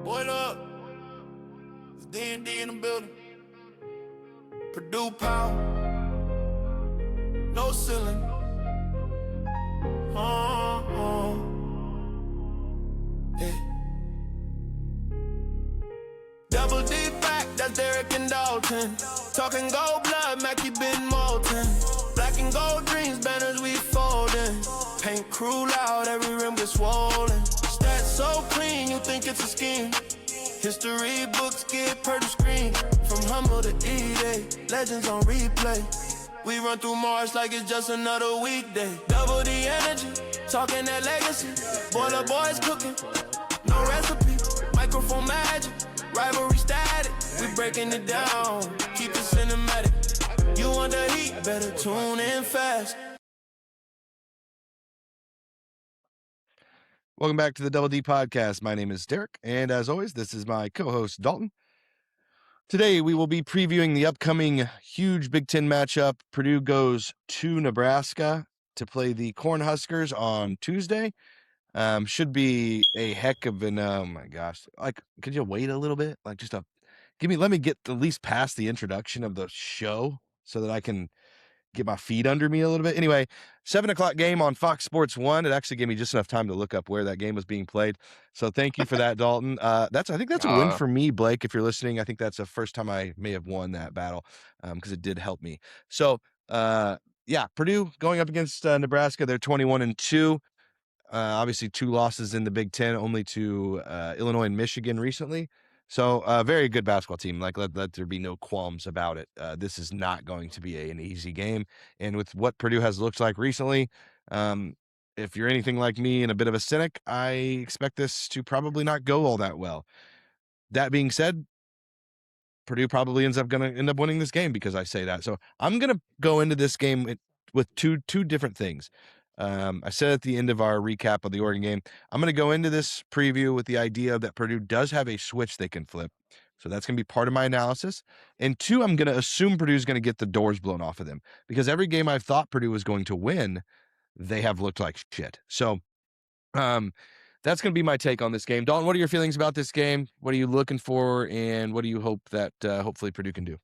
Boy up, it's D&D in the building. Purdue power, no ceiling. Yeah. Double D back, that's Derek and Dalton. Talking gold blood, Mackie Ben Moulton. Black and gold dreams, banners we folding. Paint crew loud, every rim gets swollen. Stats so clean, you think it's a scheme. History books get Purdue screen. From humble to E-Day, legends on replay. We run through March like it's just another weekday. Double the energy, talking that legacy. Boiler boys cooking, no recipe. Microphone magic, rivalry static. We breaking it down, keep it cinematic. You want the heat, better tune in fast. Welcome back to the Double D Podcast. My name is Derek, and as always, this is my co-host, Dalton. Today, we will be previewing the upcoming huge Big Ten matchup. Purdue goes to Nebraska to play the Cornhuskers on Tuesday. Should be a heck of an, oh my gosh. Like, could you wait a little bit? Like, let me get at least past the introduction of the show so that I can get my feet under me a little bit. Anyway, 7:00 game on Fox Sports 1. It actually gave me just enough time to look up where that game was being played. So thank you for that, Dalton. I think that's a win for me, Blake. If you're listening, I think that's the first time I may have won that battle because it did help me. So Purdue going up against Nebraska. They're 21-2. Obviously 2 losses in the Big Ten, only to Illinois and Michigan recently. So very good basketball team. Like let there be no qualms about it. This is not going to be an easy game. And with what Purdue has looked like recently, if you're anything like me and a bit of a cynic, I expect this to probably not go all that well. That being said, Purdue probably ends up winning this game because I say that. So I'm going to go into this game with two different things. I said at the end of our recap of the Oregon game, I'm going to go into this preview with the idea that Purdue does have a switch they can flip. So that's going to be part of my analysis. And 2, I'm going to assume Purdue's going to get the doors blown off of them because every game I've thought Purdue was going to win, they have looked like shit. So that's going to be my take on this game. Dalton, what are your feelings about this game? What are you looking for? And what do you hope that hopefully Purdue can do?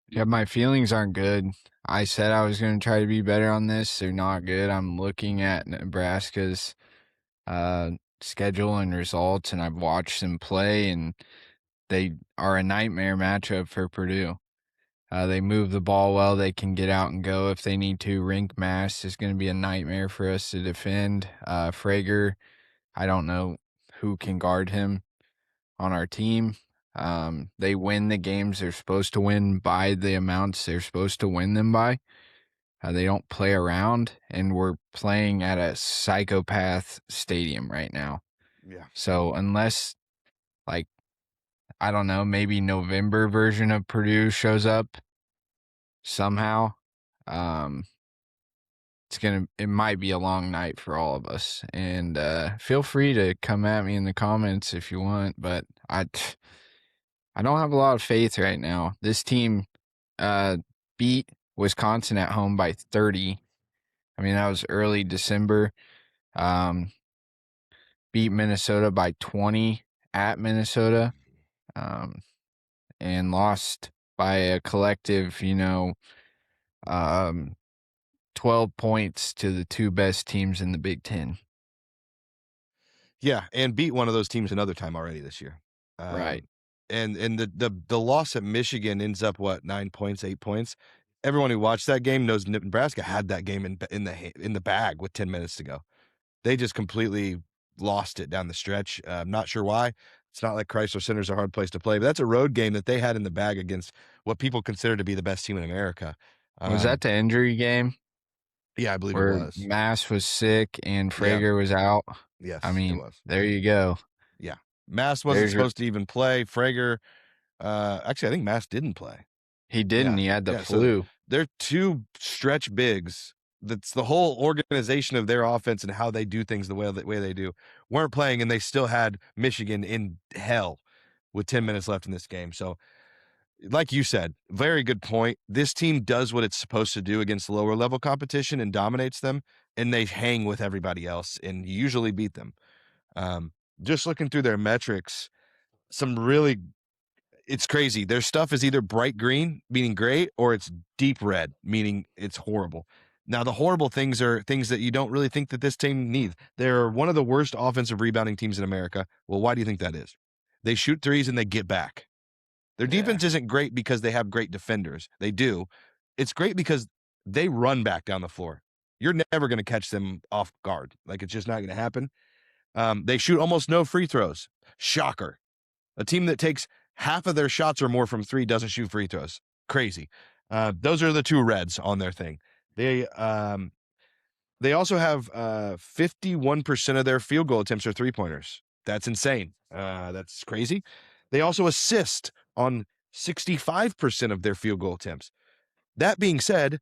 Yeah, my feelings aren't good. I said I was going to try to be better on this. They're not good. I'm looking at Nebraska's schedule and results, and I've watched them play, and they are a nightmare matchup for Purdue. They move the ball well. They can get out and go if they need to. Rienk Mast is going to be a nightmare for us to defend. Frager, I don't know who can guard him on our team. They win the games they're supposed to win by the amounts they're supposed to win them by. They don't play around, and we're playing at a psychopath stadium right now. Yeah. So unless, I don't know, maybe November version of Purdue shows up somehow, it might be a long night for all of us. And feel free to come at me in the comments if you want, but I don't have a lot of faith right now. This team beat Wisconsin at home by 30. I mean, that was early December. Beat Minnesota by 20 at Minnesota. And lost by a collective, 12 points to the 2 best teams in the Big Ten. Yeah, and beat one of those teams another time already this year. Right. And the loss at Michigan ends up 9 points, 8 points. Everyone who watched that game knows Nebraska had that game in the bag with 10 minutes to go. They just completely lost it down the stretch. I'm not sure why. It's not like Chrysler Center's a hard place to play, but that's a road game that they had in the bag against what people consider to be the best team in America. Was that the injury game? Yeah, I believe where it was. Mast was sick and Frager was out. Yes, I mean, it was. There you go. Yeah. Mast wasn't supposed to even play. Frager, actually, I think Mast didn't play. He didn't. Yeah. He had the flu. So they're 2 stretch bigs. That's the whole organization of their offense and how they do things the way they do. Weren't playing, and they still had Michigan in hell with 10 minutes left in this game. So, like you said, very good point. This team does what it's supposed to do against lower level competition and dominates them, and they hang with everybody else and usually beat them. Just looking through their metrics, some really, it's crazy. Their stuff is either bright green, meaning great, or it's deep red, meaning it's horrible. Now, the horrible things are things that you don't really think that this team needs. They're one of the worst offensive rebounding teams in America. Well, why do you think that is? They shoot threes and they get back. Their defense isn't great because they have great defenders. They do. It's great because they run back down the floor. You're never going to catch them off guard. Like, it's just not going to happen. They shoot almost no free throws. Shocker. A team that takes half of their shots or more from three doesn't shoot free throws. Crazy. Those are the two reds on their thing. They also have 51% of their field goal attempts are three-pointers. That's insane. That's crazy. They also assist on 65% of their field goal attempts. That being said,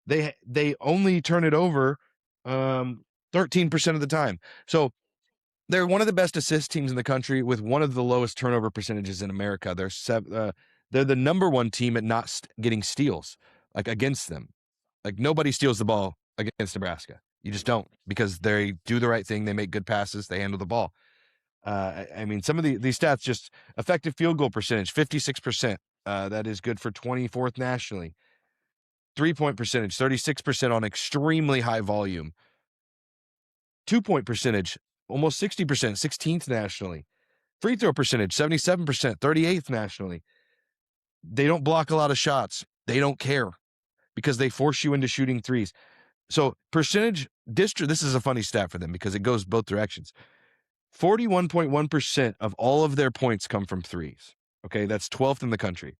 they only turn it over 13% of the time. So they're one of the best assist teams in the country with one of the lowest turnover percentages in America. They're the number one team at not getting steals, like, against them. Like, nobody steals the ball against Nebraska. You just don't, because they do the right thing. They make good passes. They handle the ball. I mean, some of these stats, just effective field goal percentage, 56%. That is good for 24th nationally. 3-point percentage, 36% on extremely high volume. 2-point percentage, almost 60%, 16th nationally. Free throw percentage, 77%, 38th nationally. They don't block a lot of shots. They don't care because they force you into shooting threes. So percentage district, this is a funny stat for them because it goes both directions. 41.1% of all of their points come from threes. Okay, that's 12th in the country.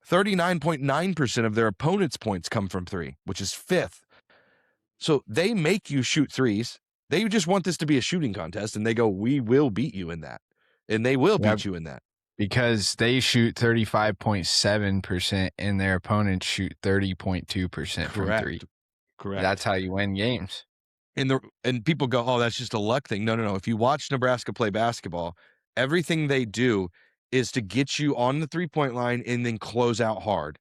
39.9% of their opponents' points come from three, which is 5th. So they make you shoot threes. They just want this to be a shooting contest, and they go, we will beat you in that. And they will beat you in that. Because they shoot 35.7% and their opponents shoot 30.2% from three. Correct. That's how you win games. And people go, oh, that's just a luck thing. No. If you watch Nebraska play basketball, everything they do is to get you on the three-point line and then close out hard.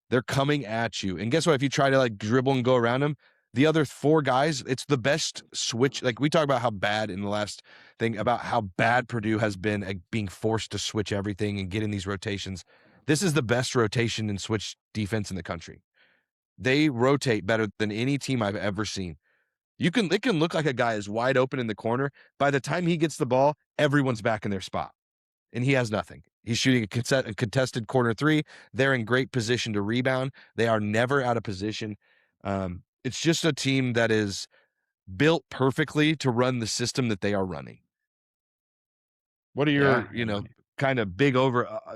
They're coming at you. And guess what? If you try to, like, dribble and go around them, the other four guys, it's the best switch. Like, we talk about how bad in the last thing about how bad Purdue has been at being forced to switch everything and get in these rotations. This is the best rotation and switch defense in the country. They rotate better than any team I've ever seen. It can look like a guy is wide open in the corner. By the time he gets the ball, everyone's back in their spot, and he has nothing. He's shooting a contested corner three. They're in great position to rebound. They are never out of position. It's just a team that is built perfectly to run the system that they are running. What are your, kind of big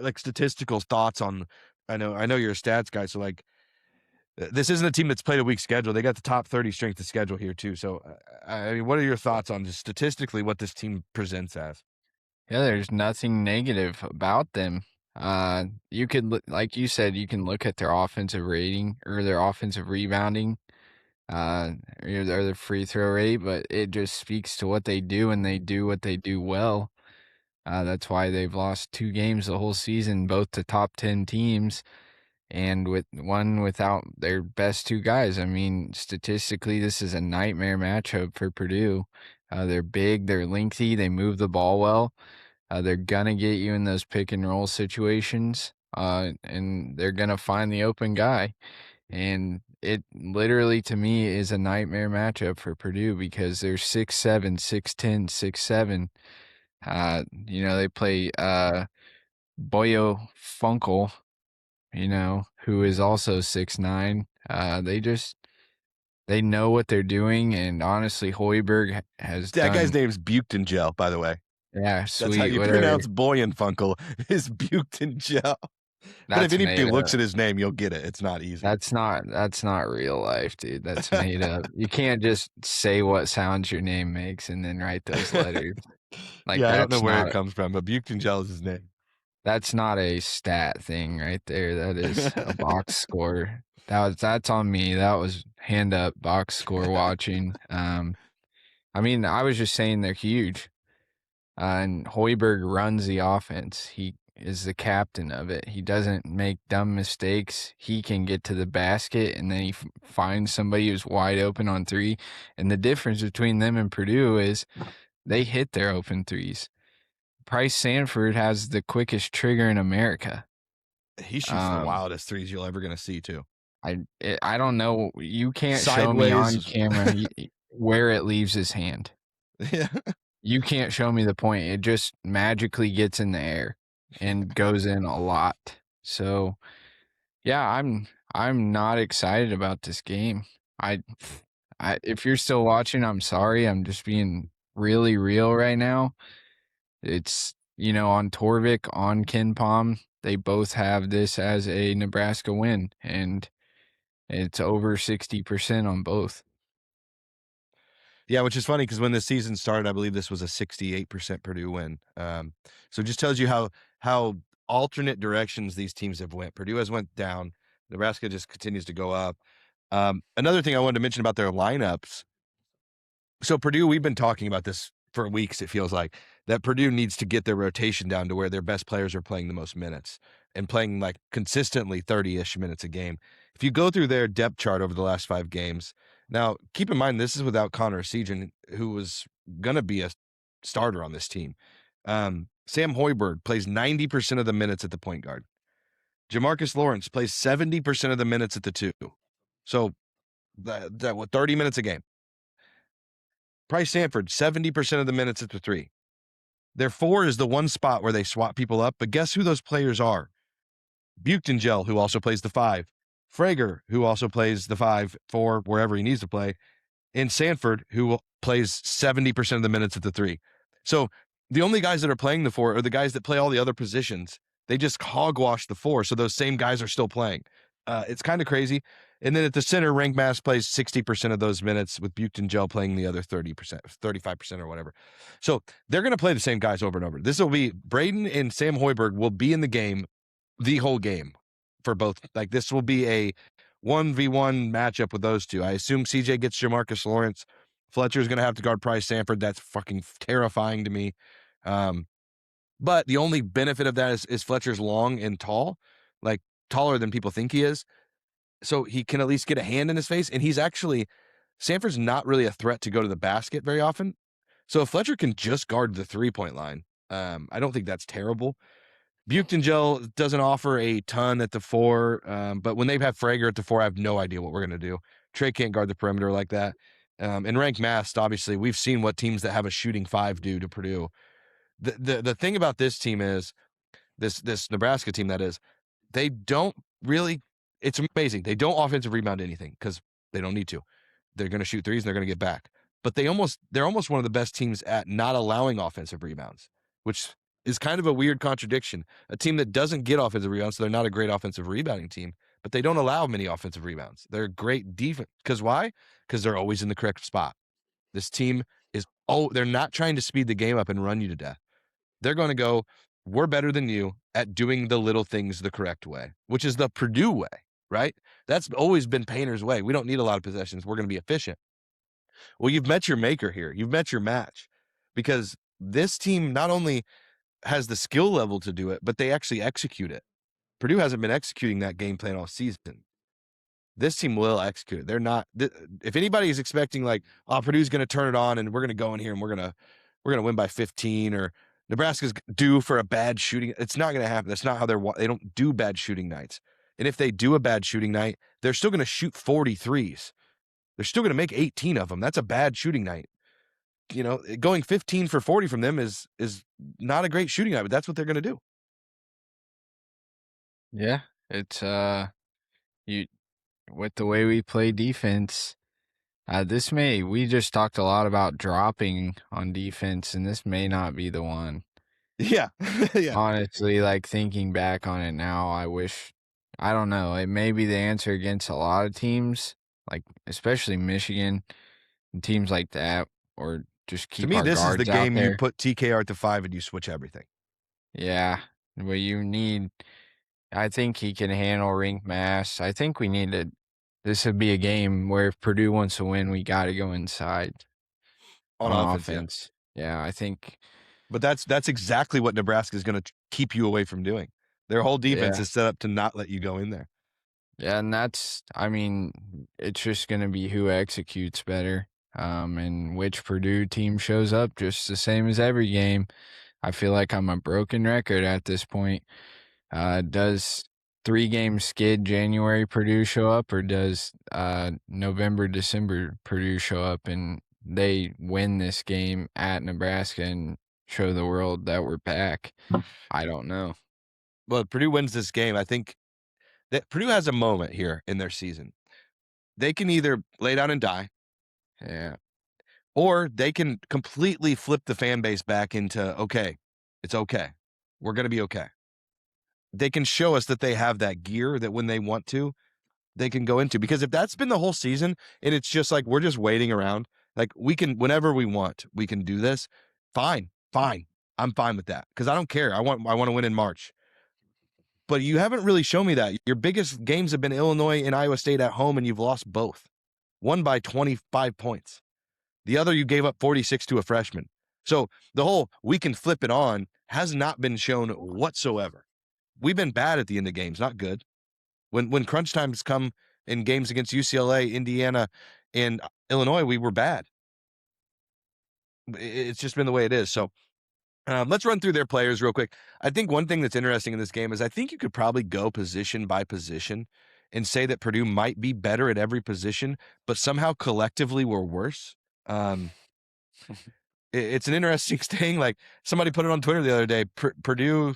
like statistical thoughts on? I know you're a stats guy, so like, this isn't a team that's played a weak schedule. They got the top 30 strength of schedule here too. So, I mean, what are your thoughts on just statistically what this team presents as? Yeah, there's nothing negative about them. You could, like you said, you can look at their offensive rating or their offensive rebounding, or their free throw rate, but it just speaks to what they do, and they do what they do well. That's why they've lost 2 games the whole season, both to top 10 teams, and with one without their best 2 guys. I mean, statistically, this is a nightmare matchup for Purdue. They're big, they're lengthy, they move the ball well. They're gonna get you in those pick and roll situations, and they're gonna find the open guy. And it literally, to me, is a nightmare matchup for Purdue because they're 6'7", 6'10", 6'7". They play Boyo Funkel, who is also 6'9". They know what they're doing, and honestly, Hoiberg has that guy's name's Buchtengel, by the way. Yeah, sweet. That's how you whatever. pronounce Boyenfunkel is Buchtengel. But if anybody looks at his name, you'll get it. It's not easy. That's not real life, dude. That's made up. You can't just say what sounds your name makes and then write those letters. I don't know where it comes from, but Buchtengel is his name. That's not a stat thing right there. That is a box score. That's on me. That was hand up box score watching. I mean, I was just saying they're huge. And Hoiberg runs the offense. He is the captain of it. He doesn't make dumb mistakes. He can get to the basket, and then he finds somebody who's wide open on three. And the difference between them and Purdue is they hit their open threes. Price Sanford has the quickest trigger in America. He shoots the wildest threes you're ever going to see, too. I don't know. You can't show me on Sideways. camera where it leaves his hand. Yeah. You can't show me the point. It just magically gets in the air and goes in a lot. So, yeah, I'm not excited about this game. If you're still watching, I'm sorry. I'm just being really real right now. It's, on Torvik, on Ken Palm, they both have this as a Nebraska win, and it's over 60% on both. Yeah, which is funny because when the season started, I believe this was a 68% Purdue win. So it just tells you how alternate directions these teams have went. Purdue has went down. Nebraska just continues to go up. Another thing I wanted to mention about their lineups. So Purdue, we've been talking about this for weeks, it feels like, that Purdue needs to get their rotation down to where their best players are playing the most minutes and playing like consistently 30-ish minutes a game. If you go through their depth chart over the last 5 games, now keep in mind this is without Connor Sejan, who was going to be a starter on this team. Sam Hoiberg plays 90% of the minutes at the point guard. Jamarcus Lawrence plays 70% of the minutes at the 2. So that what 30 minutes a game. Price Sanford, 70% of the minutes at the 3. Their 4 is the one spot where they swap people up, but guess who those players are? Buchtengel, who also plays the 5. Frager, who also plays the 5 for wherever he needs to play. And Sanford, who plays 70% of the minutes at the 3. So the only guys that are playing the 4 are the guys that play all the other positions. They just hogwash the 4, so those same guys are still playing. It's kind of crazy. And then at the center, Rienk Mast plays 60% of those minutes, with Buchtengel playing the other 30%, 35% or whatever. So they're going to play the same guys over and over. This will be Braden and Sam Hoiberg will be in the game the whole game for both. Like, this will be a 1v1 matchup with those two. I assume CJ gets Jamarcus Lawrence. Fletcher's going to have to guard Price Sanford. That's fucking terrifying to me. But the only benefit of that is Fletcher's long and tall, like taller than people think he is. So he can at least get a hand in his face. And Sanford's not really a threat to go to the basket very often. So if Fletcher can just guard the 3-point line, I don't think that's terrible. Buchtengel doesn't offer a ton at the 4, but when they have Frager at the 4, I have no idea what we're going to do. Trey can't guard the perimeter like that. And Rienk Mast, obviously, we've seen what teams that have a shooting 5 do to Purdue. The thing about this team is, this Nebraska team, that is, they don't really, it's amazing. They don't offensive rebound anything because they don't need to. They're going to shoot threes and they're going to get back. But they're almost one of the best teams at not allowing offensive rebounds, which is kind of a weird contradiction. A team that doesn't get offensive rebounds, so they're not a great offensive rebounding team, but they don't allow many offensive rebounds. They're a great defense. Because why? Because they're always in the correct spot. This team they're not trying to speed the game up and run you to death. They're going to go, we're better than you at doing the little things the correct way, which is the Purdue way, right? That's always been Painter's way. We don't need a lot of possessions. We're going to be efficient. Well, you've met your maker here. You've met your match, because this team not only has the skill level to do it, but they actually execute it. Purdue hasn't been executing that game plan all season. This team will execute it. They're not. If anybody is expecting like, oh, Purdue's going to turn it on and we're going to go in here and we're going to win by 15, or Nebraska's due for a bad shooting, it's not going to happen. That's not how they don't do bad shooting nights. And if they do a bad shooting night, they're still going to shoot 43s. They're still going to make 18 of them. That's a bad shooting night. Going 15 for 40 from them is not a great shooting night, but that's what they're going to do. Yeah, it's with the way we play defense, we just talked a lot about dropping on defense, and this may not be the one. Yeah. Yeah. Honestly, like, thinking back on it now, I don't know, it may be the answer against a lot of teams, like especially Michigan and teams like that, or just keep our guards out there. To me, this is the game you put TKR at the 5 and you switch everything. Yeah, but I think he can handle Rienk Mast. I think this would be a game where if Purdue wants to win, we got to go inside on offense. Yeah, I think. But that's exactly what Nebraska is going to keep you away from doing. Their whole defense is set up to not let you go in there. Yeah, and it's just going to be who executes better, and which Purdue team shows up just the same as every game. I feel like I'm a broken record at this point. Does 3-game skid January Purdue show up, or does November, December Purdue show up and they win this game at Nebraska and show the world that we're back? I don't know. Well, Purdue wins this game. I think that Purdue has a moment here in their season. They can either lay down and die, or they can completely flip the fan base back into, okay, it's okay. We're going to be okay. They can show us that they have that gear that when they want to, they can go into. Because if that's been the whole season and it's just like we're just waiting around, like we can, whenever we want, we can do this. Fine. I'm fine with that because I don't care. I want to win in March. But you haven't really shown me that. Your biggest games have been Illinois and Iowa State at home, and you've lost both. One by 25 points. The other, you gave up 46 to a freshman. So the whole we can flip it on has not been shown whatsoever. We've been bad at the end of games, not good. When crunch times come in games against UCLA, Indiana, and Illinois, we were bad. It's just been the way it is. So let's run through their players real quick. I think one thing that's interesting in this game is I think you could probably go position by position and say that Purdue might be better at every position, but somehow collectively we're worse. It's an interesting thing. Like somebody put it on Twitter the other day. Purdue,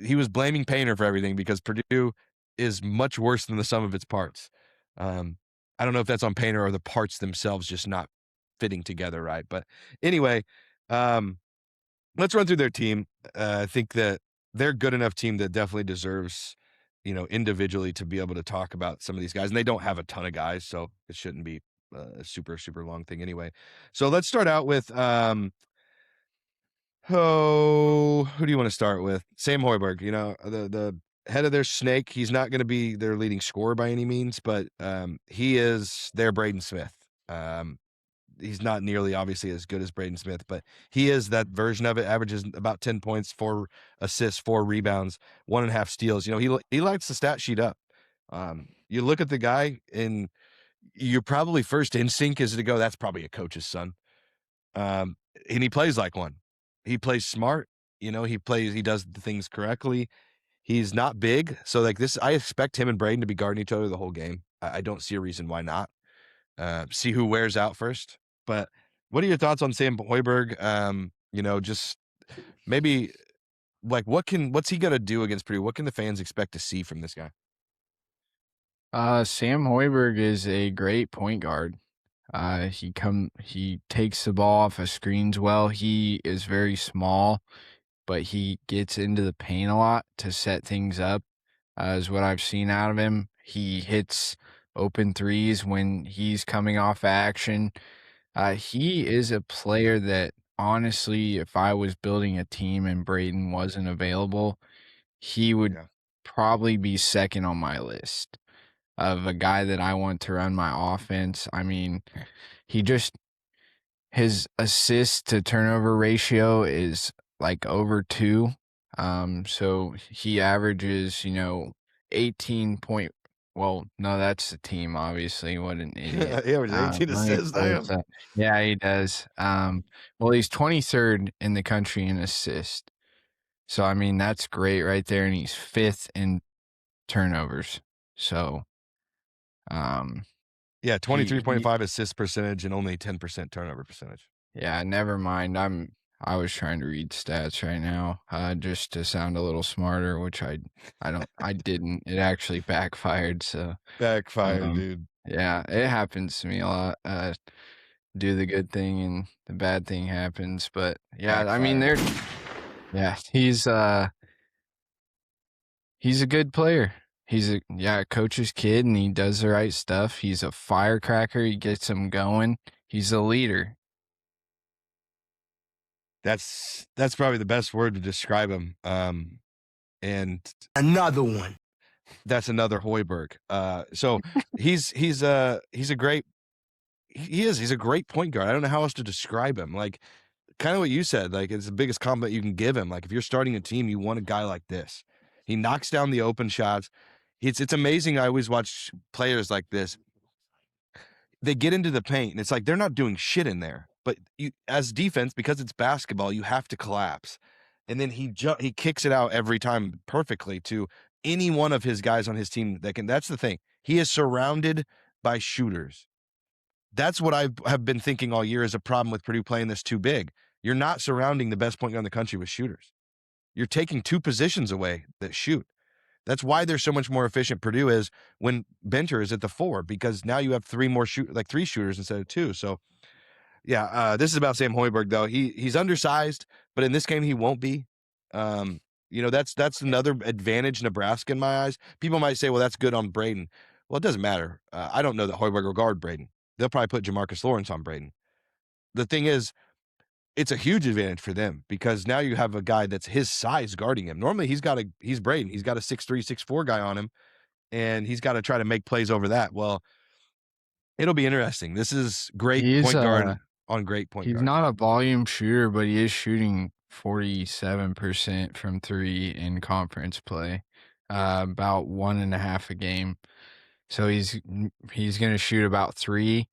he was blaming Painter for everything because Purdue is much worse than the sum of its parts. I don't know if that's on Painter or the parts themselves just not fitting together right. But anyway, let's run through their team. I think that they're a good enough team that definitely deserves, individually to be able to talk about some of these guys. And they don't have a ton of guys, so it shouldn't be a super, super long thing anyway. So let's start out with, who do you want to start with? Sam Hoiberg, the head of their snake. He's not going to be their leading scorer by any means, but he is their Braden Smith. He's not nearly obviously as good as Braden Smith, but he is that version of it. Averages about 10 points, 4 assists, 4 rebounds, 1.5 steals. He lights the stat sheet up. You look at the guy and your probably first instinct is to go, that's probably a coach's son. And he plays like one. He plays smart. He does the things correctly. He's not big. So like this, I expect him and Braden to be guarding each other the whole game. I don't see a reason why not. See who wears out first. But what are your thoughts on Sam Hoiberg? Just maybe like what's he gonna do against Purdue? What can the fans expect to see from this guy? Sam Hoiberg is a great point guard. He takes the ball off of screens well. He is very small, but he gets into the paint a lot to set things up, is what I've seen out of him. He hits open threes when he's coming off action. He is a player that, honestly, if I was building a team and Braden wasn't available, he would probably be second on my list of a guy that I want to run my offense. I mean, his assist to turnover ratio is like over 2. So he averages, 18 point. Well, no, that's the team, obviously. What an idiot. He averages 18 assists. Yeah, he does. Well, he's 23rd in the country in assists. So, I mean, that's great right there. And he's 5th in turnovers. So, yeah, 23.5 assist percentage and only 10% turnover percentage. Yeah, never mind. I was trying to read stats right now, just to sound a little smarter, which I didn't. It actually backfired. So dude. Yeah, it happens to me a lot. Do the good thing and the bad thing happens. But yeah, Backfired. I mean, he's a good player. He's a coach's kid, and he does the right stuff. He's a firecracker. He gets them going. He's a leader. That's probably the best word to describe him. And another one. That's another Hoiberg. So he's a great point guard. I don't know how else to describe him. Like kind of what you said, like it's the biggest compliment you can give him. Like if you're starting a team, you want a guy like this. He knocks down the open shots. It's amazing. I always watch players like this. They get into the paint and it's like they're not doing shit in there. But you, as defense, because it's basketball, you have to collapse. and then he kicks it out every time perfectly to any one of his guys on his team that can. That's the thing. He is surrounded by shooters. That's what I have been thinking all year is a problem with Purdue playing this too big. You're not surrounding the best point guard in the country with shooters. You're taking two positions away that shoot. That's why they're so much more efficient. Purdue is when Benter is at the 4, because now you have three shooters instead of 2. So yeah, this is about Sam Hoiberg though. He's undersized, but in this game he won't be. That's another advantage Nebraska in my eyes. People might say, well, that's good on Braden. Well, it doesn't matter. I don't know that Hoiberg will guard Braden. They'll probably put Jamarcus Lawrence on Braden. The thing is, it's a huge advantage for them because now you have a guy that's his size guarding him. Normally he's Braden. He's got a 6'3", 6'4" guy on him, and he's got to try to make plays over that. Well, it'll be interesting. This is great point guard on great point guard. He's not a volume shooter, but he is shooting 47% from 3 in conference play, about 1.5 a game. So he's going to shoot about 3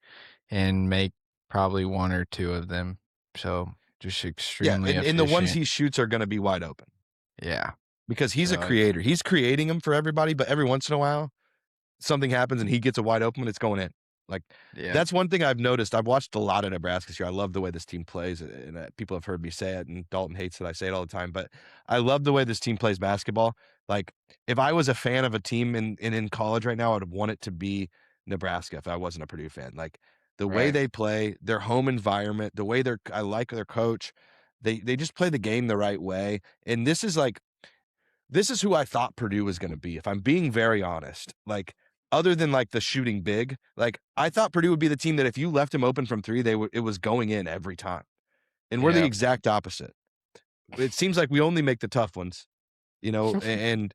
and make probably 1 or 2 of them. So just extremely efficient. And the ones he shoots are going to be wide open. Yeah. Because he's a creator. He's creating them for everybody, but every once in a while, something happens and he gets a wide open and it's going in. That's one thing I've noticed. I've watched a lot of Nebraska this year. I love the way this team plays, and people have heard me say it, and Dalton hates that I say it all the time, but I love the way this team plays basketball. If I was a fan of a team in college right now, I would want it to be Nebraska if I wasn't a Purdue fan. The way they play, their home environment, the way I like their coach. They just play the game the right way. And this is who I thought Purdue was going to be, if I'm being very honest. Other than the shooting big, I thought Purdue would be the team that if you left them open from 3, it was going in every time. And we're the exact opposite. It seems like we only make the tough ones, and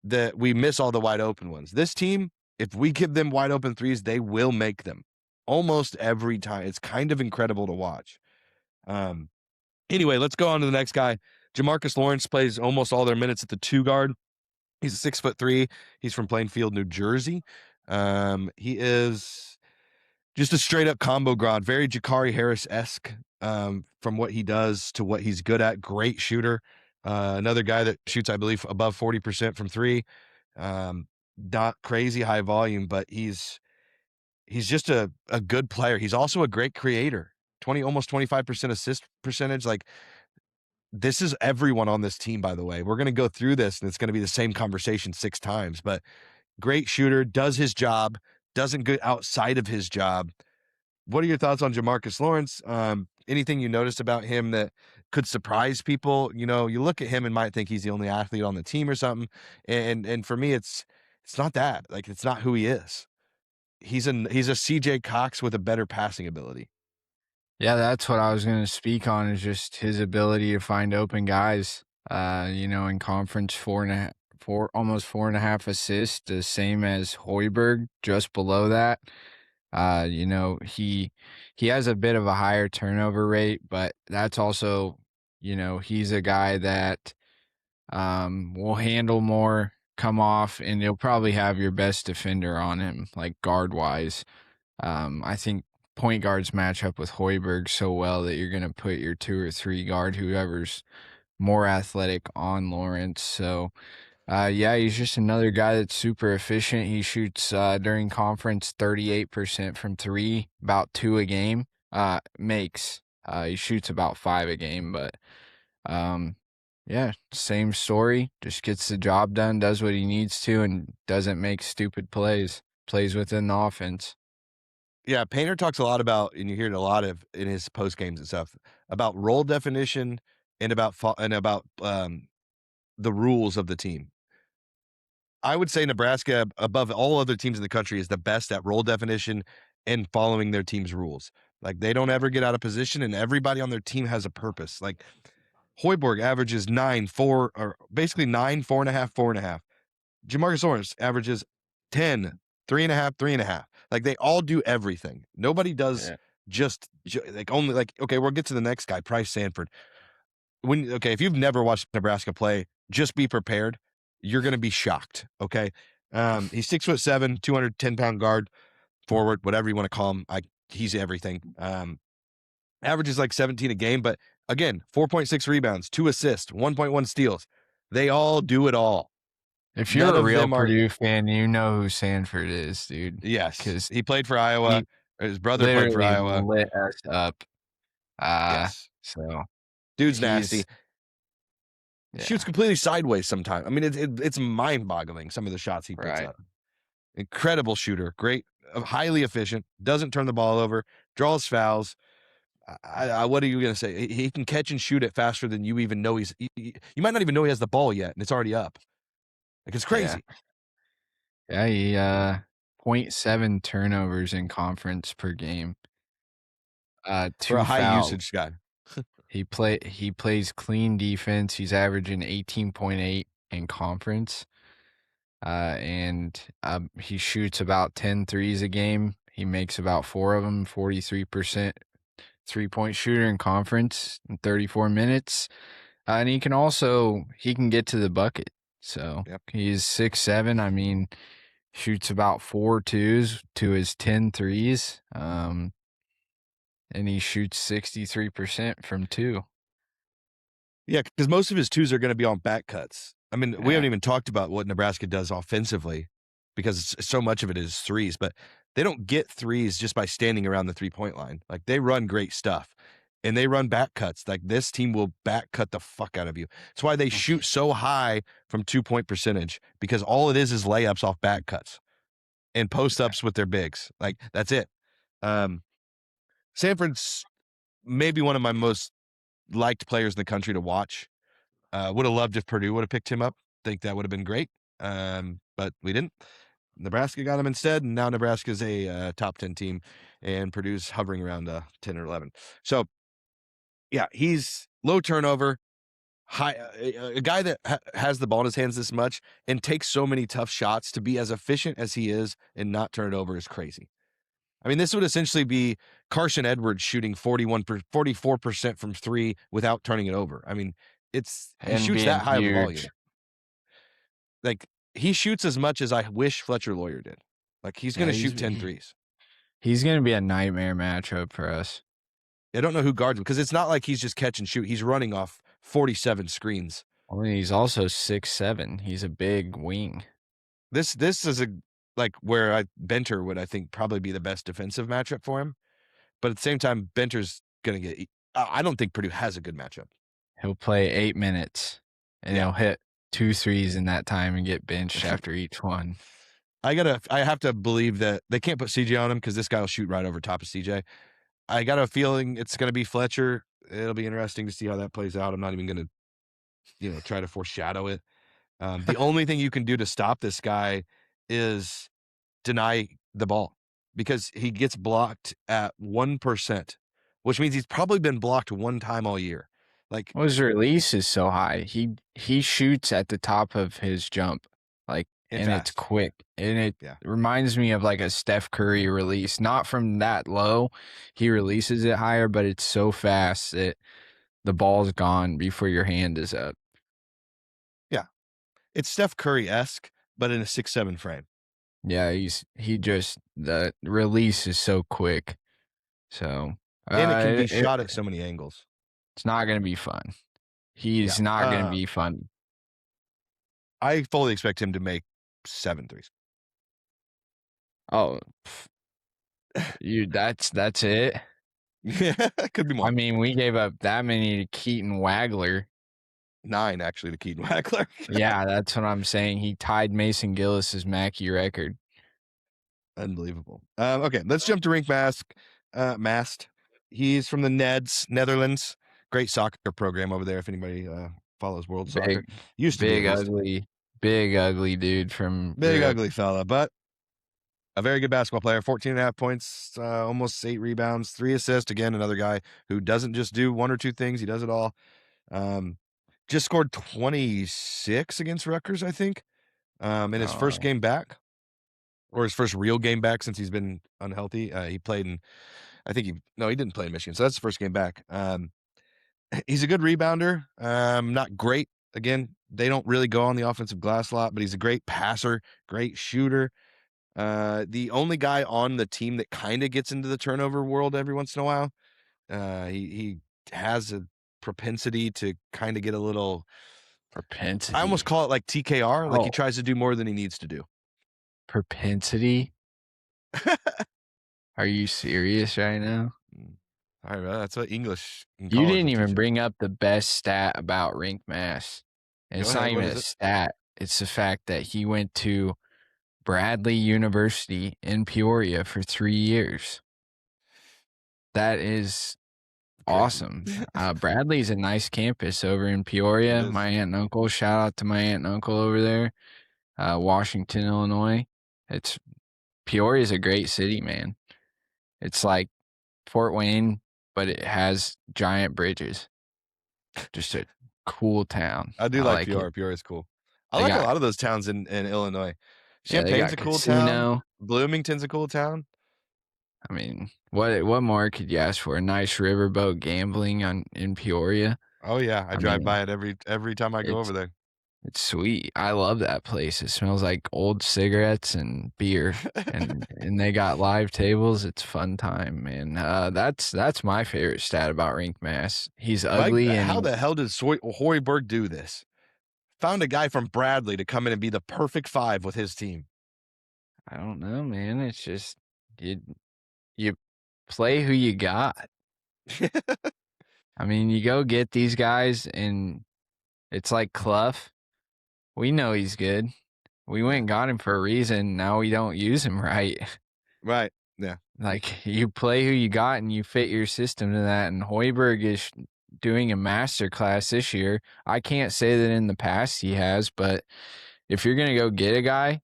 that we miss all the wide open ones. This team, if we give them wide open 3s, they will make them almost every time. It's kind of incredible to watch. Anyway, let's go on to the next guy. Jamarcus Lawrence plays almost all their minutes at the 2 guard. He's a 6'3". He's from Plainfield, New Jersey. He is just a straight up combo guard, very Jakari Harris-esque from what he does to what he's good at. Great shooter. Another guy that shoots, I believe, above 40% from 3. Not crazy high volume, but he's just a good player. He's also a great creator. Almost 25% assist percentage. This is everyone on this team, by the way. We're going to go through this, and it's going to be the same conversation 6 times. But great shooter, does his job, doesn't go outside of his job. What are your thoughts on Jamarcus Lawrence? Anything you noticed about him that could surprise people? You look at him and might think he's the only athlete on the team or something. And for me, it's not that. It's not who he is. He's a CJ Cox with a better passing ability. Yeah, that's what I was going to speak on, is just his ability to find open guys. In conference, almost 4.5 assists, the same as Hoiberg, just below that. He has a bit of a higher turnover rate, but that's also, he's a guy that will handle more, come off, and you'll probably have your best defender on him, guard-wise. I think point guards match up with Hoiberg so well that you're going to put your 2 or 3 guard, whoever's more athletic, on Lawrence. So, he's just another guy that's super efficient. He shoots during conference 38% from 3, about 2 a game. Makes. He shoots about 5 a game, but same story. Just gets the job done, does what he needs to, and doesn't make stupid plays. Plays within the offense. Yeah, Painter talks a lot about, and you hear it a lot of in his post games and stuff, about role definition and about the rules of the team. I would say Nebraska, above all other teams in the country, is the best at role definition and following their team's rules. They don't ever get out of position, and everybody on their team has a purpose. Hoiberg averages 9, 4, or basically 9, 4.5, 4.5. Jamarcus Lawrence averages 10, 3.5, 3.5. They all do everything. Nobody does only okay, we'll get to the next guy, Price Sanford. If you've never watched Nebraska play, just be prepared. You're going to be shocked. Okay. He's 6'7", 210-pound guard, forward, whatever you want to call him. He's everything. Averages 17 a game, but Again, 4.6 rebounds, 2 assists, 1.1 steals. They all do it all. If you're None a of real them are. Purdue fan, you know who Sanford is, dude. Yes, Because he played for Iowa. His brother played for literally Iowa. lit us up. Yes, So dude's nasty. Yeah. Shoots completely sideways sometimes. I mean, it's mind-boggling, some of the shots he puts Right. up. Incredible shooter, great, highly efficient, doesn't turn the ball over, draws fouls. What are you going to say? He can catch and shoot it faster than you even know you might not even know he has the ball yet, and it's already up. Like, it's crazy. Yeah, he 0.7 turnovers in conference per game. For 2 a high fouls. usage guy. He plays clean defense. He's averaging 18.8 in conference. And he shoots about 10 threes a game. He makes about 4 of them, 43% three-point shooter in conference in 34 minutes. And he can get to the bucket. So He's 6'7". I mean, shoots about 4 twos to his 10 threes. And he shoots 63% from 2. Yeah, because most of his twos are going to be on back cuts. I mean, we haven't even talked about what Nebraska does offensively, because so much of it is threes, but they don't get threes just by standing around the 3-point line. Like, they run great stuff, and they run back cuts. Like, this team will back cut the fuck out of you. That's why they shoot so high from 2-point percentage, because all it is layups off back cuts and post ups with their bigs. Like, that's it. Sanford's maybe one of my most liked players in the country to watch. Would have loved if Purdue would have picked him up. Think that would have been great. But we didn't. Nebraska got him instead, and now Nebraska's a top 10 team, and Purdue's hovering around 10 or 11. So, yeah, he's low turnover, high, a guy that has the ball in his hands this much and takes so many tough shots. To be as efficient as he is and not turn it over is crazy. I mean, this would essentially be Carson Edwards shooting 44% from 3 without turning it over. I mean, he shoots that high of a volume. Like, he shoots as much as I wish Fletcher Loyer did. Like, he's going to shoot 10 threes. He's going to be a nightmare matchup for us. I don't know who guards him, because it's not like he's just catch and shoot. He's running off 47 screens. I mean, he's also 6'7". He's a big wing. This is where Benter would, I think, probably be the best defensive matchup for him. But at the same time, Benter's going to get – I don't think Purdue has a good matchup. He'll play 8 minutes, and he'll hit 2 threes in that time and get benched after each one. I have to believe that they can't put CJ on him, because this guy will shoot right over top of CJ. I got a feeling it's going to be Fletcher. It'll be interesting to see how that plays out. I'm not even going to, try to foreshadow it. The only thing you can do to stop this guy is deny the ball, because he gets blocked at 1%, which means he's probably been blocked 1 time all year. Like, his release is so high. He shoots at the top of his jump, and it's quick. And it reminds me of like a Steph Curry release, not from that low. He releases it higher, but it's so fast that the ball's gone before your hand is up. Yeah. It's Steph Curry-esque, but in a 6'7" frame. Yeah, the release is so quick. So, and it can be shot at so many angles. It's not going to be fun. He's not going to be fun. I fully expect him to make 7 threes. Oh, that's it. Yeah, could be more. I mean, we gave up that many to Keaton Wagler. 9 actually to Keaton Wagler. Yeah, that's what I'm saying. He tied Mason Gillis's Mackey record. Unbelievable. Okay, let's jump to Rienk Mast. He's from the Netherlands. Great soccer program over there, if anybody follows world soccer. Used to be big ugly dude from Big Europe. Ugly fella, but a very good basketball player. 14.5 points, almost 8 rebounds, 3 assists. Again, another guy who doesn't just do 1 or 2 things. He does it all. Just scored 26 against Rutgers, I think, in his first game back, or his first real game back since he's been unhealthy. He played in, he didn't play in Michigan, so that's the first game back. He's a good rebounder, not great. Again, they don't really go on the offensive glass a lot, but he's a great passer, great shooter. The only guy on the team that kind of gets into the turnover world every once in a while. He has a propensity to kind of get a little Propensity. I almost call it like TKR, like he Oh. tries to do more than he needs to do. Propensity? Are you serious right now? All right, that's what English in You college didn't will even teach you. bring up the best stat about Rienk Mast. And Go it's ahead, not what even is a it? stat. It's the fact that he went to Bradley University in Peoria for 3 years. That is Crazy. awesome. Bradley's a nice campus over in It Peoria. is. My aunt and uncle, shout out to my aunt and uncle over there, Washington, Illinois. Peoria's a great city, man. It's like Fort Wayne, but it has giant bridges. Just a cool town. I do like it. Peoria. Peoria's cool. I They like a got- lot of those towns in Illinois. Yeah, they Champagne's got a cool town. casino. Bloomington's a cool town. I mean, what more could you ask for? A nice riverboat gambling in Peoria. Oh yeah, I drive mean, by it every time I go over there. It's sweet. I love that place. It smells like old cigarettes and beer, and they got live tables. It's a fun time, man. That's my favorite stat about Rienk Mast. He's ugly, and how the hell did Hoiberg do this? Found a guy from Bradley to come in and be the perfect 5 with his team. I don't know, man. It's just you play who you got. I mean, you go get these guys, and it's like Clough. We know he's good. We went and got him for a reason. Now we don't use him right. Right. Yeah. Like, you play who you got and you fit your system to that. And Hoiberg is doing a master class this year. I can't say that in the past he has, but if you're going to go get a guy,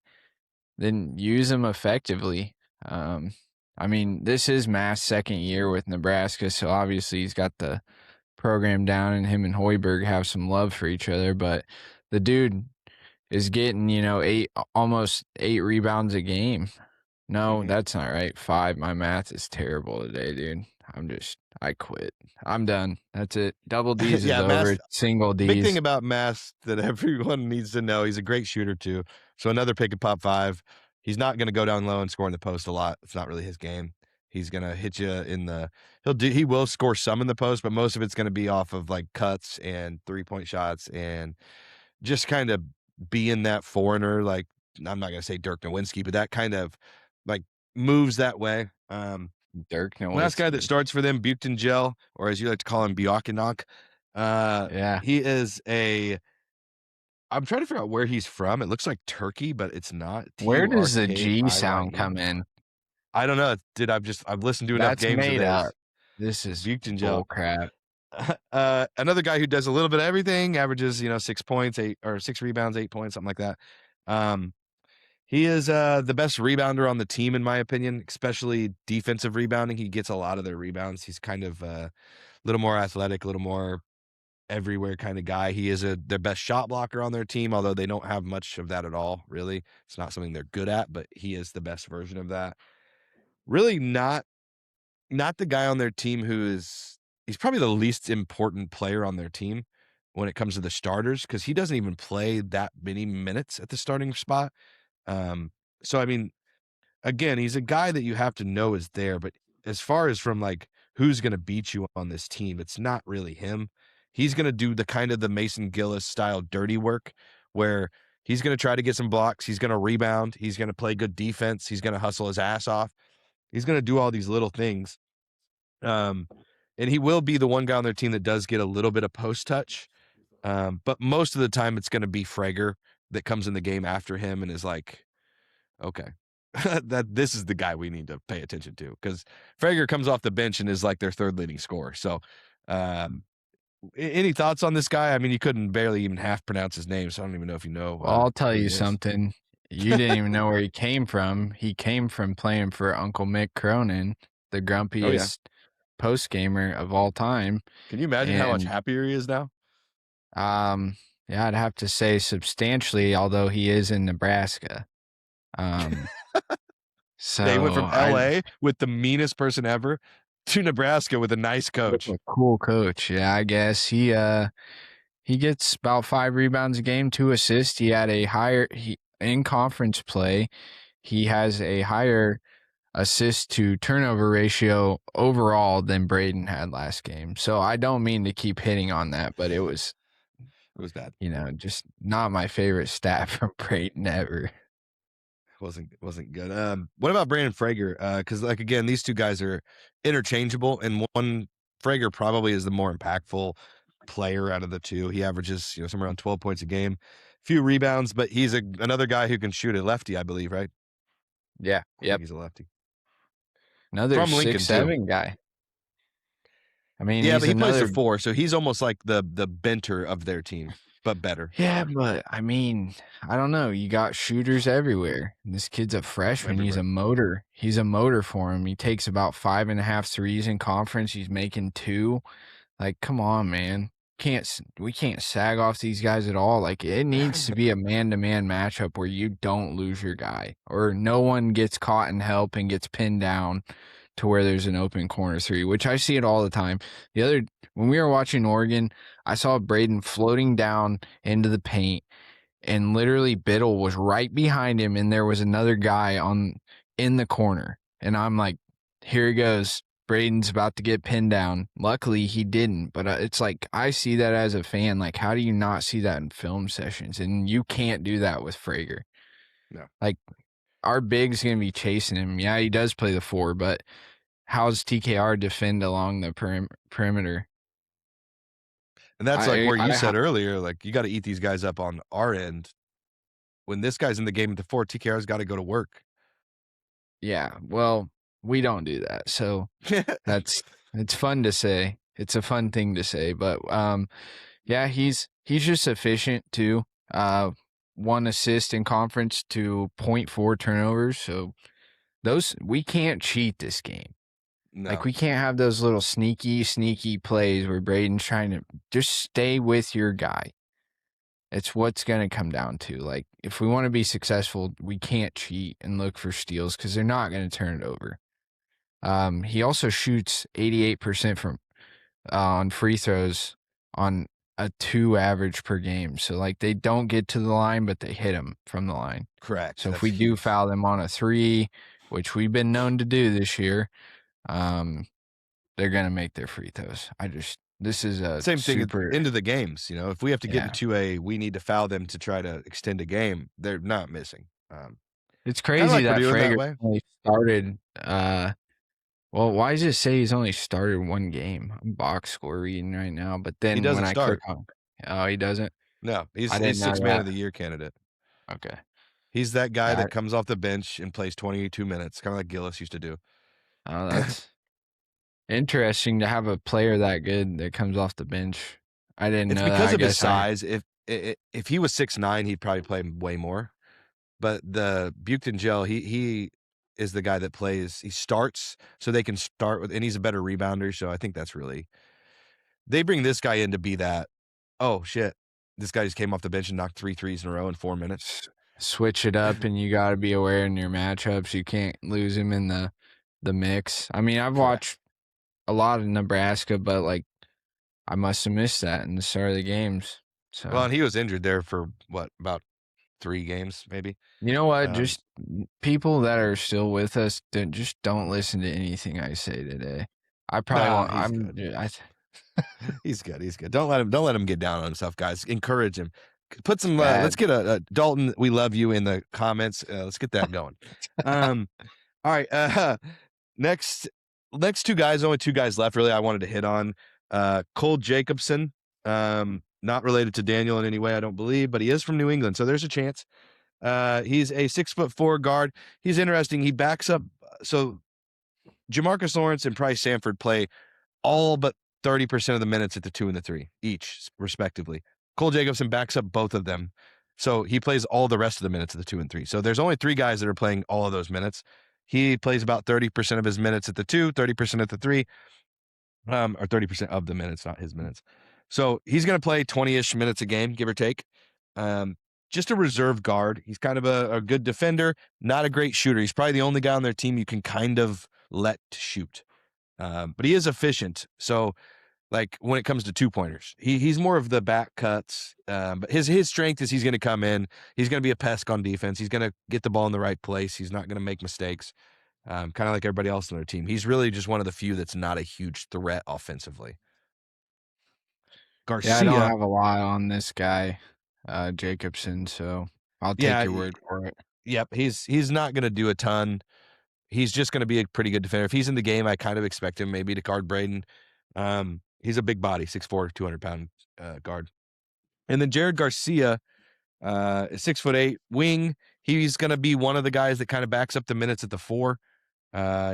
then use him effectively. I mean, this is Mast's second year with Nebraska, so obviously he's got the program down, and him and Hoiberg have some love for each other, but the dude is getting, almost 8 rebounds a game. No, that's not right. 5. My math is terrible today, dude. I quit. I'm done. That's it. Double D's Yeah, is Mast- over. Single D's. Big thing about Mast that everyone needs to know, he's a great shooter too. So another pick and pop 5. He's not going to go down low and score in the post a lot. It's not really his game. He's going to hit you in the he will score some in the post, but most of it's going to be off of like cuts and 3-point shots and just kind of being that foreigner, like I'm not going to say Dirk Nowitzki, but that kind of like moves that way. Dirk Nowitzki. Last guy that starts for them, Buchten Gel, or as you like to call him, Bjorkenok. Yeah. He is I'm trying to figure out where he's from. It looks like Turkey, but it's not. Where does the G Turkiyye. sound come in? I don't know. I've listened to enough That's games made of up. This is Buchten bull Gel. crap. Another guy who does a little bit of everything, averages 6 points, 6 rebounds, 8 points, something like that. He is the best rebounder on the team, in my opinion, especially defensive rebounding. He gets a lot of their rebounds. He's kind of a little more athletic, a little more everywhere kind of guy. He is their best shot blocker on their team, although they don't have much of that at all, really. It's not something they're good at, but he is the best version of that. Really not the guy on their team he's probably the least important player on their team when it comes to the starters, because he doesn't even play that many minutes at the starting spot. So I mean, again, he's a guy that you have to know is there, but as far as from like who's going to beat you on this team, it's not really him. He's going to do the kind of the Mason Gillis style dirty work where he's going to try to get some blocks. He's going to rebound. He's going to play good defense. He's going to hustle his ass off. He's going to do all these little things. And he will be the one guy on their team that does get a little bit of post touch. But most of the time it's going to be Frager that comes in the game after him and is like, okay, this is the guy we need to pay attention to, because Frager comes off the bench and is like their 3rd leading scorer. So, any thoughts on this guy? I mean, you couldn't barely even half pronounce his name, so I don't even know if you know. Well, I'll tell you something. You didn't even know where he came from. He came from playing for Uncle Mick Cronin, the grumpiest post gamer of all time. Can you imagine how much happier he is now? Yeah, I'd have to say substantially, although he is in Nebraska. So they went from LA with the meanest person ever to Nebraska with a nice coach. A cool coach. Yeah, I guess he gets about 5 rebounds a game, 2 assists. He had in conference play, he has a higher assist to turnover ratio overall than Braden had last game. So I don't mean to keep hitting on that, but it was bad. Just not my favorite stat from Braden ever. Wasn't good. What about Brandon Frager? Because again, these two guys are interchangeable, and Frager probably is the more impactful player out of the two. He averages somewhere around 12 points a game, few rebounds, but he's another guy who can shoot a lefty, I believe, right? Yeah, I think he's a lefty. Another from Lincoln 6'7" guy. I mean, yeah, but he plays for 4, so he's almost like the Benter of their team, but better. Yeah, but I mean, I don't know. You got shooters everywhere. This kid's a freshman. He's a motor. He's a motor for him. He takes about 5.5 threes in conference. He's making 2. Like, come on, man. We can't sag off these guys at all. Like, it needs to be a man-to-man matchup where you don't lose your guy or no one gets caught in help and gets pinned down to where there's an open corner 3, which I see it all the time. When we were watching Oregon, I saw Braden floating down into the paint, and literally Biddle was right behind him, and there was another guy in the corner. And I'm like, here he goes. Braden's about to get pinned down. Luckily, he didn't. But it's like, I see that as a fan. Like, how do you not see that in film sessions? And you can't do that with Frager. No. Like, our big's going to be chasing him. Yeah, he does play the 4, but how's TKR defend along the perimeter? And that's where you said earlier, like, you got to eat these guys up on our end. When this guy's in the game at the 4, TKR's got to go to work. Yeah, well, we don't do that. So it's fun to say. It's a fun thing to say, but yeah, he's just efficient too. 1 assist in conference to 0.4 turnovers. So we can't cheat this game. No. Like, we can't have those little sneaky plays where Braden's trying to just stay with your guy. It's what's going to come down to. Like, if we want to be successful, we can't cheat and look for steals because they're not going to turn it over. He also shoots 88% from on free throws on a 2 average per game. So, like, they don't get to the line, but they hit them from the line. Correct. So if we do foul them on a 3, which we've been known to do this year, they're going to make their free throws. This is a same thing into the games. If we have to get into we need to foul them to try to extend a game, they're not missing. It's crazy that Frager only started. Well, why does it say he's only started 1 game? I'm box score reading right now, but then he doesn't start. He doesn't? No, he's 6th man of the year candidate. Okay. He's that guy that comes off the bench and plays 22 minutes, kind of like Gillis used to do. Oh, that's interesting to have a player that good that comes off the bench. I didn't know that. It's because of his size. If he was 6'9", he'd probably play way more. But the Buchton Gel, he is the guy that plays. He starts so they can start with, and he's a better rebounder. So I think that's really, they bring this guy in to be that. Oh shit, this guy just came off the bench and knocked 3 threes in a row in 4 minutes. Switch it up, and you got to be aware in your matchups. You can't lose him in the mix. I mean, I've watched a lot of Nebraska, but like, I must have missed that in the start of the games. So, well, and he was injured there for about 3 games, maybe. You know what? Just people that are still with us, don't listen to anything I say today. I probably won't. He's good. He's good. Don't let him get down on himself, guys. Encourage him. Put some. Let's get a Dalton. We love you in the comments. Let's get that going. All right. Next 2 guys. Only 2 guys left. Really, I wanted to hit on Cole Jacobson. Not related to Daniel in any way, I don't believe, but he is from New England, so there's a chance. He's a 6'4" guard. He's interesting. He backs up. So Jamarcus Lawrence and Price Sanford play all but 30% of the minutes at the 2 and the 3 each, respectively. Cole Jacobson backs up both of them, so he plays all the rest of the minutes at the 2 and 3. So there's only 3 guys that are playing all of those minutes. He plays about 30% of his minutes at the 2, 30% at the 3, or 30% of the minutes, not his minutes. So he's going to play 20-ish minutes a game, give or take. Just a reserve guard. He's kind of a good defender, not a great shooter. He's probably the only guy on their team you can kind of let shoot. But he is efficient. So, like, when it comes to 2-pointers, he's more of the back cuts. But his strength is he's going to come in. He's going to be a pest on defense. He's going to get the ball in the right place. He's not going to make mistakes. kind of like everybody else on their team. He's really just one of the few that's not a huge threat offensively. Yeah, I don't Garcia, have a lot on this guy, Jacobson, so I'll take your word for it. Yep, he's not going to do a ton. He's just going to be a pretty good defender. If he's in the game, I kind of expect him maybe to guard Braden. He's a big body, 6'4", 200-pound guard. And then Jared Garcia, 6'8", wing. He's going to be one of the guys that kind of backs up the minutes at the 4.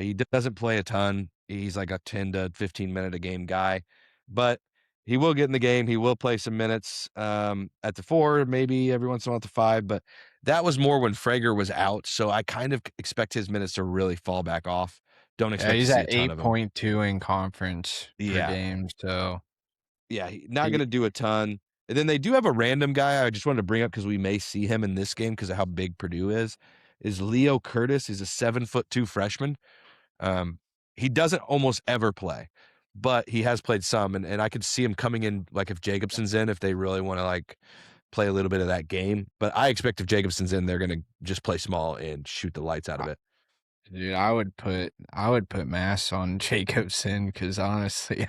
He doesn't play a ton. He's like a 10 to 15 minute a game guy, but he will get in the game. He will play some minutes at the 4, maybe every once in a while at the 5, but that was more when Frager was out. So I kind of expect his minutes to really fall back off. Don't expect he's to see at a ton of him. 8.2 in conference per game. So yeah, not going to do a ton. And then they do have a random guy I just wanted to bring up because we may see him in this game because of how big Purdue is Leo Curtis. He's a 7'2" freshman. He doesn't almost ever play, but he has played some, and I could see him coming in, like if Jacobson's in, if they really want to like play a little bit of that game. But I expect if Jacobson's in, they're going to just play small and shoot the lights out of it. Dude, I would put Mast on Jacobson because honestly,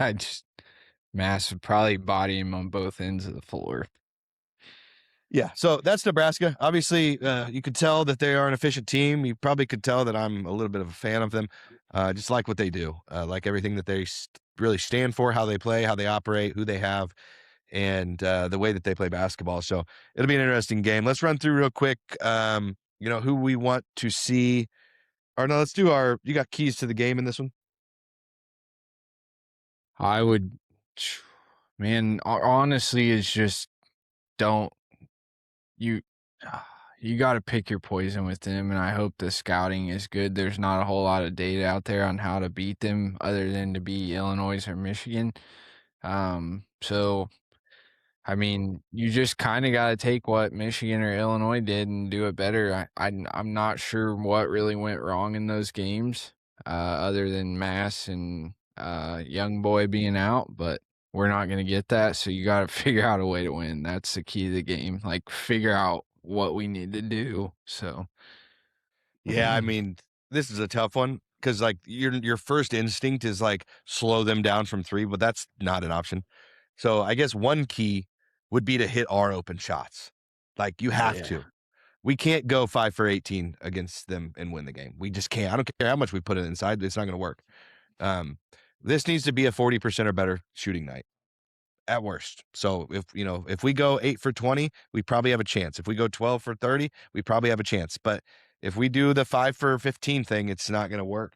Mast would probably body him on both ends of the floor. Yeah, so that's Nebraska. Obviously, you could tell that they are an efficient team. You probably could tell that I'm a little bit of a fan of them. Just like what they do, like everything that they really stand for, how they play, how they operate, who they have, and the way that they play basketball. So it'll be an interesting game. Let's run through real quick, who we want to see. Or no, let's do you got keys to the game in this one? I would, man, honestly, it's just you got to pick your poison with them, and I hope the scouting is good. There's not a whole lot of data out there on how to beat them other than to beat Illinois or Michigan. So, I mean, you just kind of got to take what Michigan or Illinois did and do it better. I'm not sure what really went wrong in those games, other than Mast and Young Boy being out, but we're not going to get that. So you got to figure out a way to win. That's the key to the game. Like, figure out what we need to do. So, yeah, I mean, this is a tough one because like your first instinct is like slow them down from 3, but that's not an option. So I guess one key would be to hit our open shots. Like you have to. We can't go 5 for 18 against them and win the game. We just can't. I don't care how much we put it inside. It's not going to work. This needs to be a 40% or better shooting night at worst. So if we go 8 for 20, we probably have a chance. If we go 12 for 30, we probably have a chance. But if we do the 5 for 15 thing, it's not going to work.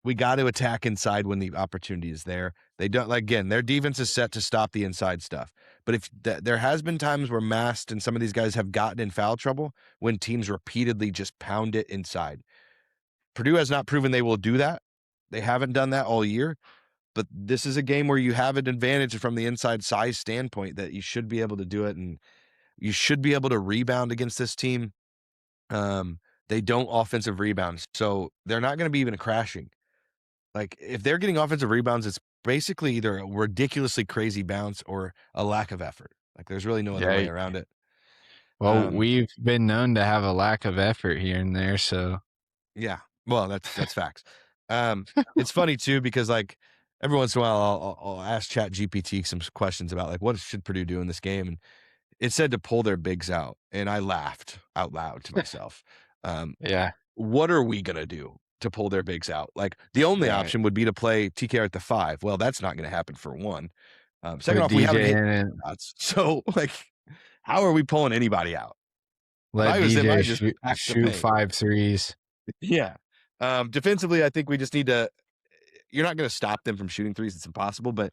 We got to attack inside when the opportunity is there. They don't, again, their defense is set to stop the inside stuff. But if there has been times where Mast and some of these guys have gotten in foul trouble when teams repeatedly just pound it inside. Purdue has not proven they will do that. They haven't done that all year. But this is a game where you have an advantage from the inside size standpoint that you should be able to do it, and you should be able to rebound against this team. They don't offensive rebounds, so they're not going to be even crashing. Like if they're getting offensive rebounds, it's basically either a ridiculously crazy bounce or a lack of effort. Like there's really no other way around it. Well, we've been known to have a lack of effort here and there, so yeah. Well, that's facts. It's funny too because like every once in a while I'll ask ChatGPT some questions about like what should Purdue do in this game, and it said to pull their bigs out, and I laughed out loud to myself. What are we gonna do to pull their bigs out? Like the only option would be to play TKR at the 5. Well, that's not going to happen for one. Second off, we haven't hit shots, so like, how are we pulling anybody out? Let DJ shoot 5 threes. Yeah. Defensively, I think we just need to. You're not going to stop them from shooting threes; it's impossible. But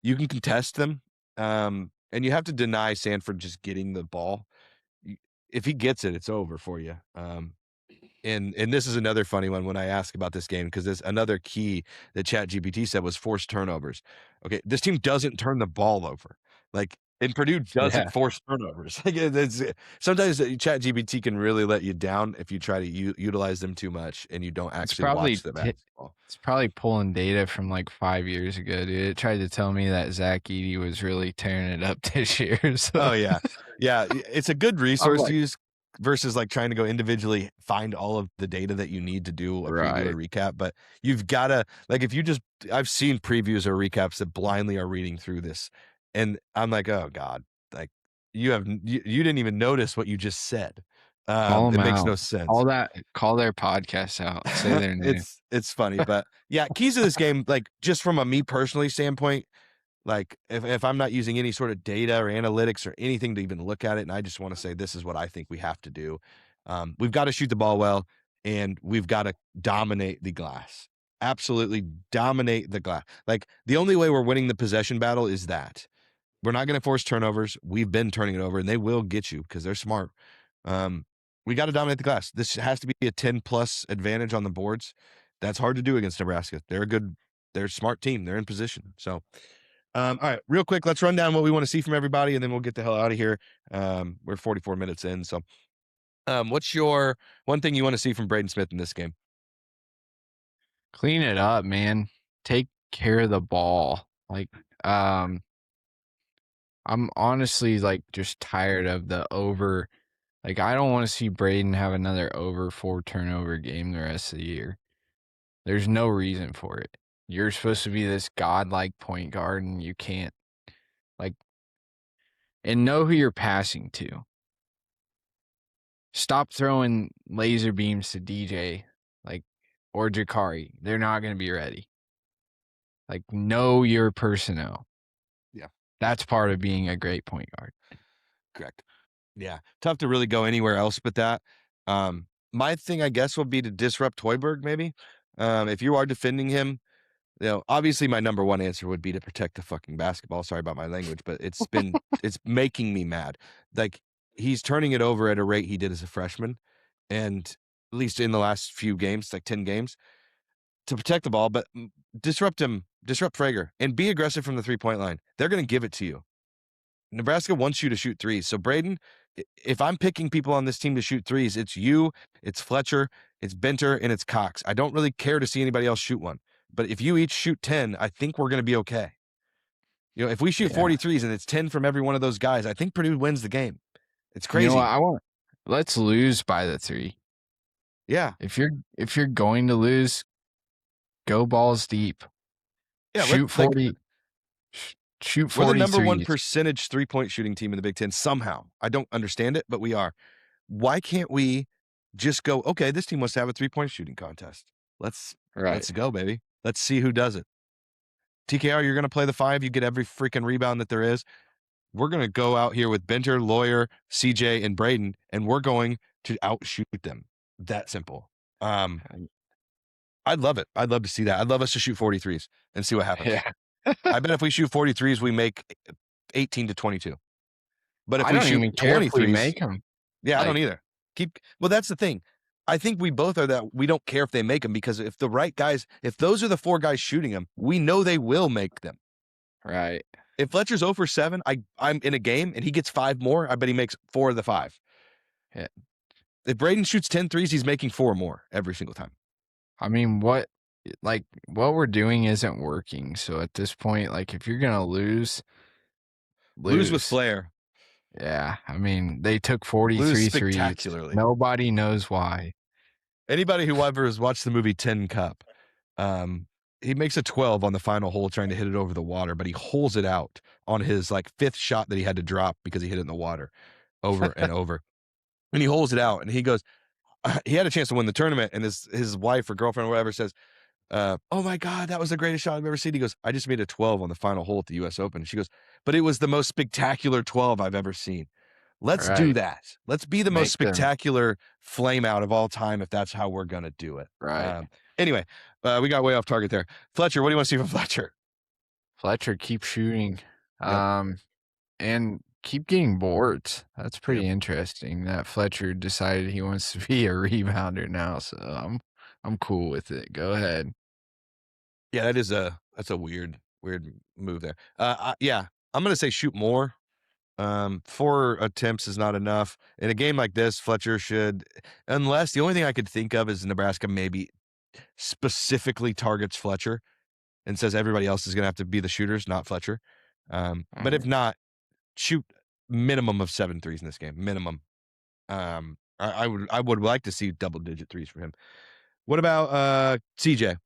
you can contest them, and you have to deny Sanford just getting the ball. If he gets it, it's over for you. And this is another funny one when I ask about this game because there's another key that ChatGPT said was forced turnovers. Okay, this team doesn't turn the ball over. Like, and Purdue doesn't force turnovers. Like, sometimes ChatGPT can really let you down if you try to utilize them too much and you don't actually watch the basketball. It's probably pulling data from like 5 years ago, dude. It tried to tell me that Zach Edey was really tearing it up this year. So. Oh, yeah. Yeah, it's a good resource to use. versus like trying to go individually find all of the data that you need to do a preview or recap. But you've got to, like, if you just, I've seen previews or recaps that blindly are reading through this, and I'm like, oh God, like you didn't even notice what you just said. Call them it makes out. no sense. Call their podcast out. Say their name. It's funny, but yeah, keys to this game, like just from a me personally standpoint, like if I'm not using any sort of data or analytics or anything to even look at it, and I just want to say this is what I think we have to do. We've got to shoot the ball well, and we've got to dominate the glass. Absolutely dominate the glass. Like the only way we're winning the possession battle is that we're not going to force turnovers. We've been turning it over, and they will get you because they're smart. We got to dominate the glass. This has to be a 10+ advantage on the boards. That's hard to do against Nebraska. They're a smart team. They're in position. So, all right, real quick, let's run down what we want to see from everybody, and then we'll get the hell out of here. We're 44 minutes in. So, what's your one thing you want to see from Braden Smith in this game? Clean it up, man. Take care of the ball. Like, I'm honestly like just tired of the over. Like, I don't want to see Braden have another over 4 turnover game the rest of the year. There's no reason for it. You're supposed to be this godlike point guard, and you can't. Like, and know who you're passing to. Stop throwing laser beams to DJ, like, or Jakari. They're not going to be ready. Like, know your personnel. Yeah. That's part of being a great point guard. Correct. Yeah. Tough to really go anywhere else but that. My thing, I guess, would be to disrupt Hoiberg, maybe. If you are defending him, obviously my number one answer would be to protect the fucking basketball. Sorry about my language, but it's making me mad. Like, he's turning it over at a rate he did as a freshman, and at least in the last few games, like 10 games, to protect the ball, but disrupt him, disrupt Frager, and be aggressive from the 3-point line. They're going to give it to you. Nebraska wants you to shoot threes. So Braden, if I'm picking people on this team to shoot threes, it's you, it's Fletcher, it's Benter, and it's Cox. I don't really care to see anybody else shoot one. But if you each shoot 10, I think we're going to be okay. If we shoot 43s and it's 10 from every one of those guys, I think Purdue wins the game. It's crazy. You know what? Let's lose by the 3. Yeah. If you're going to lose, go balls deep. Yeah, shoot 40. Shoot 40. We're the number 1 percentage 3-point shooting team in the Big Ten somehow. I don't understand it, but we are. Why can't we just go, okay, this team wants to have a 3-point shooting contest. Let's go, baby. Let's see who does it. TKR, you're going to play the 5. You get every freaking rebound that there is. We're going to go out here with Benter, Loyer, CJ, and Braden, and we're going to outshoot them. That simple. I'd love it. I'd love to see that. I'd love us to shoot 43s and see what happens. Yeah. I bet if we shoot 43s, we make 18 to 22. But if we shoot 23s, we make them. Yeah, I don't either. Well, that's the thing. I think we both are that we don't care if they make them, because if the right guys, if those are the 4 guys shooting them, we know they will make them. Right. If Fletcher's 0 for 7, I'm in a game and he gets 5 more, I bet he makes 4 of the 5. Yeah. If Braden shoots 10 threes, he's making 4 more every single time. I mean, what we're doing isn't working. So at this point, like, if you're gonna lose with flair. Yeah, I mean, they took 43 threes. Nobody knows why. Anybody who ever has watched the movie Tin Cup, he makes a 12 on the final hole trying to hit it over the water, but he holes it out on his 5th shot that he had to drop because he hit it in the water over and over. And he holes it out, and he goes, he had a chance to win the tournament, and his wife or girlfriend or whatever says, oh my God, that was the greatest shot I've ever seen. He goes, I just made a 12 on the final hole at the US Open. And she goes, but it was the most spectacular 12 I've ever seen. Let's do that. Let's be the most spectacular flame out of all time if that's how we're going to do it. Right. Anyway, we got way off target there. Fletcher, what do you want to see from Fletcher? Fletcher, keep shooting. And keep getting boards. That's pretty interesting that Fletcher decided he wants to be a rebounder now. So I'm cool with it. Go ahead. Yeah, that's a weird move there. I'm going to say shoot more. 4 attempts is not enough. In a game like this, Fletcher should, unless the only thing I could think of is Nebraska maybe specifically targets Fletcher and says everybody else is going to have to be the shooters, not Fletcher. But if not, shoot minimum of 7 threes in this game, minimum. I would like to see double-digit threes for him. What about CJ?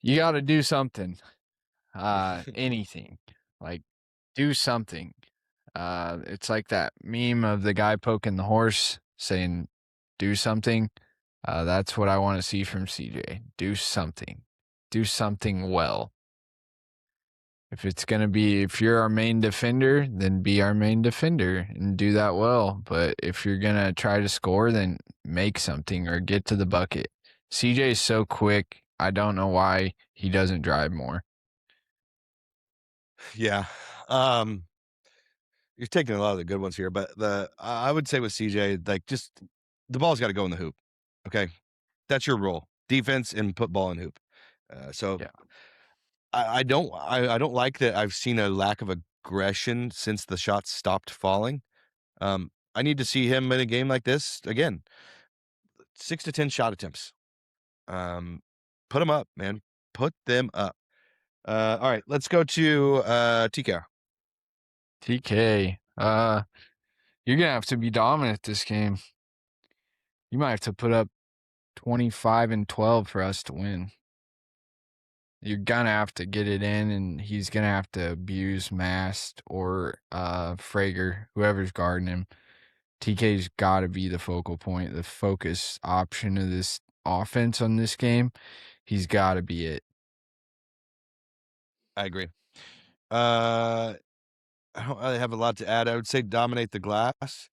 You got to do something. Anything. Like, do something. It's like that meme of the guy poking the horse saying, do something. That's what I want to see from CJ. Do something. Do something well. If you're our main defender, then be our main defender and do that well. But if you're going to try to score, then make something or get to the bucket. CJ is so quick. I don't know why he doesn't drive more. Yeah. You're taking a lot of the good ones here, but I would say with CJ, like, just the ball's got to go in the hoop. Okay. That's your role. Defense and put ball in hoop. So Yeah. I don't like that I've seen a lack of aggression since the shots stopped falling. I need to see him in a game like this again. 6 to 10 shot attempts. Put them up, man. Put them up. All right, let's go to TK. TK, you're gonna have to be dominant this game. You might have to put up 25 and 12 for us to win. You're gonna have to get it in, and he's gonna have to abuse Mast or Frager, whoever's guarding him. TK's got to be the focal point, the focus option of this offense on this game. He's got to be it. I agree. I don't really have a lot to add. I would say dominate the glass.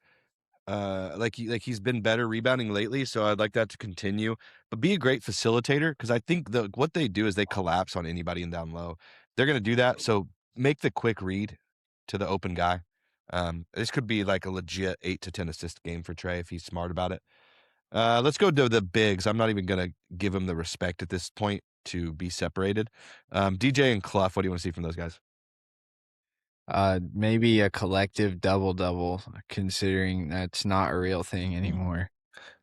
He's been better rebounding lately, so I'd like that to continue. But be a great facilitator, because I think what they do is they collapse on anybody in down low. They're going to do that, so make the quick read to the open guy. This could be like a legit 8 to 10 assist game for Trey if he's smart about it. Let's go to the bigs. I'm not even going to give him the respect at this point to be separated. DJ and Clough, what do you want to see from those guys? Maybe a collective double-double, considering that's not a real thing anymore.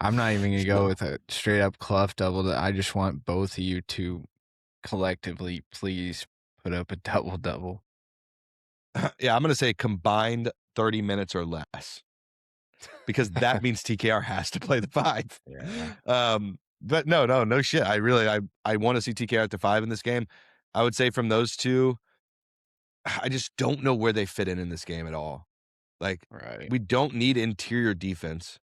I'm not even going to go with a straight-up Clough double. I just want both of you to collectively please put up a double-double. Yeah, I'm going to say combined 30 minutes or less, because that means TKR has to play the 5. Yeah. But no shit. I want to see TKR at the 5 in this game. I would say from those two, I just don't know where they fit in this game at all. Like, Right. we don't need interior defense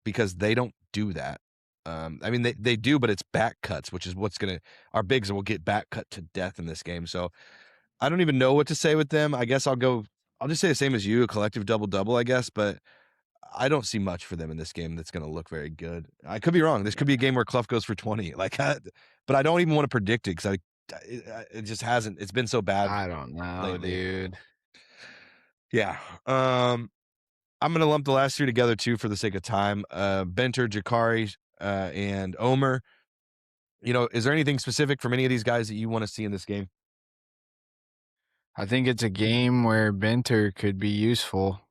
because they don't do that. I mean, they do, but it's back cuts, which is our bigs will get back cut to death in this game. So I don't even know what to say with them. I guess I'll just say the same as you, a collective double-double, I guess, but I don't see much for them in this game that's going to look very good. I could be wrong. This could be a game where Clough goes for 20. But I don't even want to predict it because it just hasn't. It's been so bad. I don't know, lately. dude. Yeah. I'm going to lump the last 3 together too for the sake of time. Benter, Jakari, and Omer. Is there anything specific from any of these guys that you want to see in this game? I think it's a game where Benter could be useful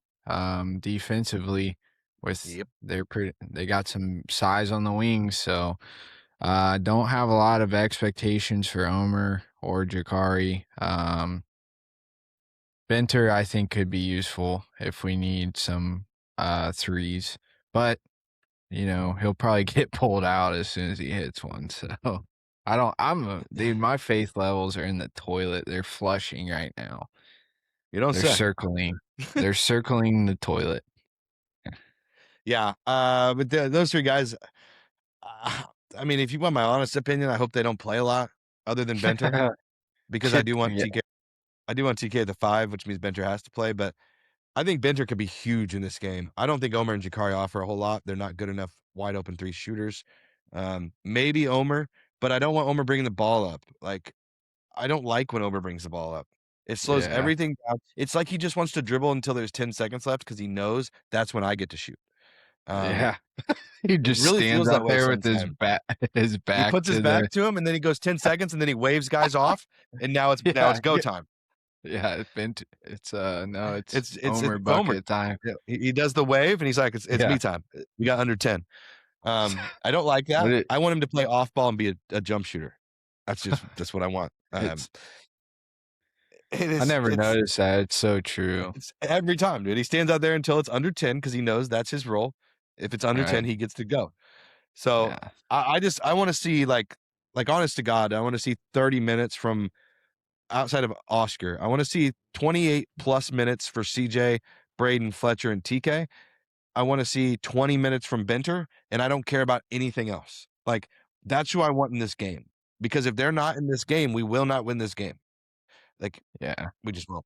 defensively. They got some size on the wings, so don't have a lot of expectations for Omer or Jakari. Benter, I think, could be useful if we need some threes, but he'll probably get pulled out as soon as he hits one. So dude, my faith levels are in the toilet. They're flushing right now. You don't They're say. circling. They're circling the toilet. Yeah. But those 3 guys, I mean, if you want my honest opinion, I hope they don't play a lot other than Benter, because I do want TK. I do want TK at the 5, which means Benter has to play, but I think Benter could be huge in this game. I don't think Omer and Jakari offer a whole lot. They're not good enough wide open 3 shooters. Maybe Omer, but I don't want Omer bringing the ball up. Like, I don't like when Omer brings the ball up. It slows everything down. It's like he just wants to dribble until there's 10 seconds left because he knows that's when I get to shoot. He just really stands up there with his back. He puts his back to him, and then he goes 10 seconds, and then he waves guys off, and now it's go time. Yeah, it's Omer bucket time. Yeah, he does the wave, and he's like, it's me time. We got under 10. I don't like that. I want him to play off ball and be a jump shooter. That's what I want. I never noticed that. It's so true. It's every time, dude. He stands out there until it's under 10 because he knows that's his role. If it's under 10, Right. he gets to go. So Yeah. I want to see like honest to God, I want to see 30 minutes from outside of Oscar. I want to see 28 plus minutes for CJ, Braden, Fletcher, and TK. I want to see 20 minutes from Benter, and I don't care about anything else. Like, that's who I want in this game. Because if they're not in this game, we will not win this game. Like, Yeah. we just won't.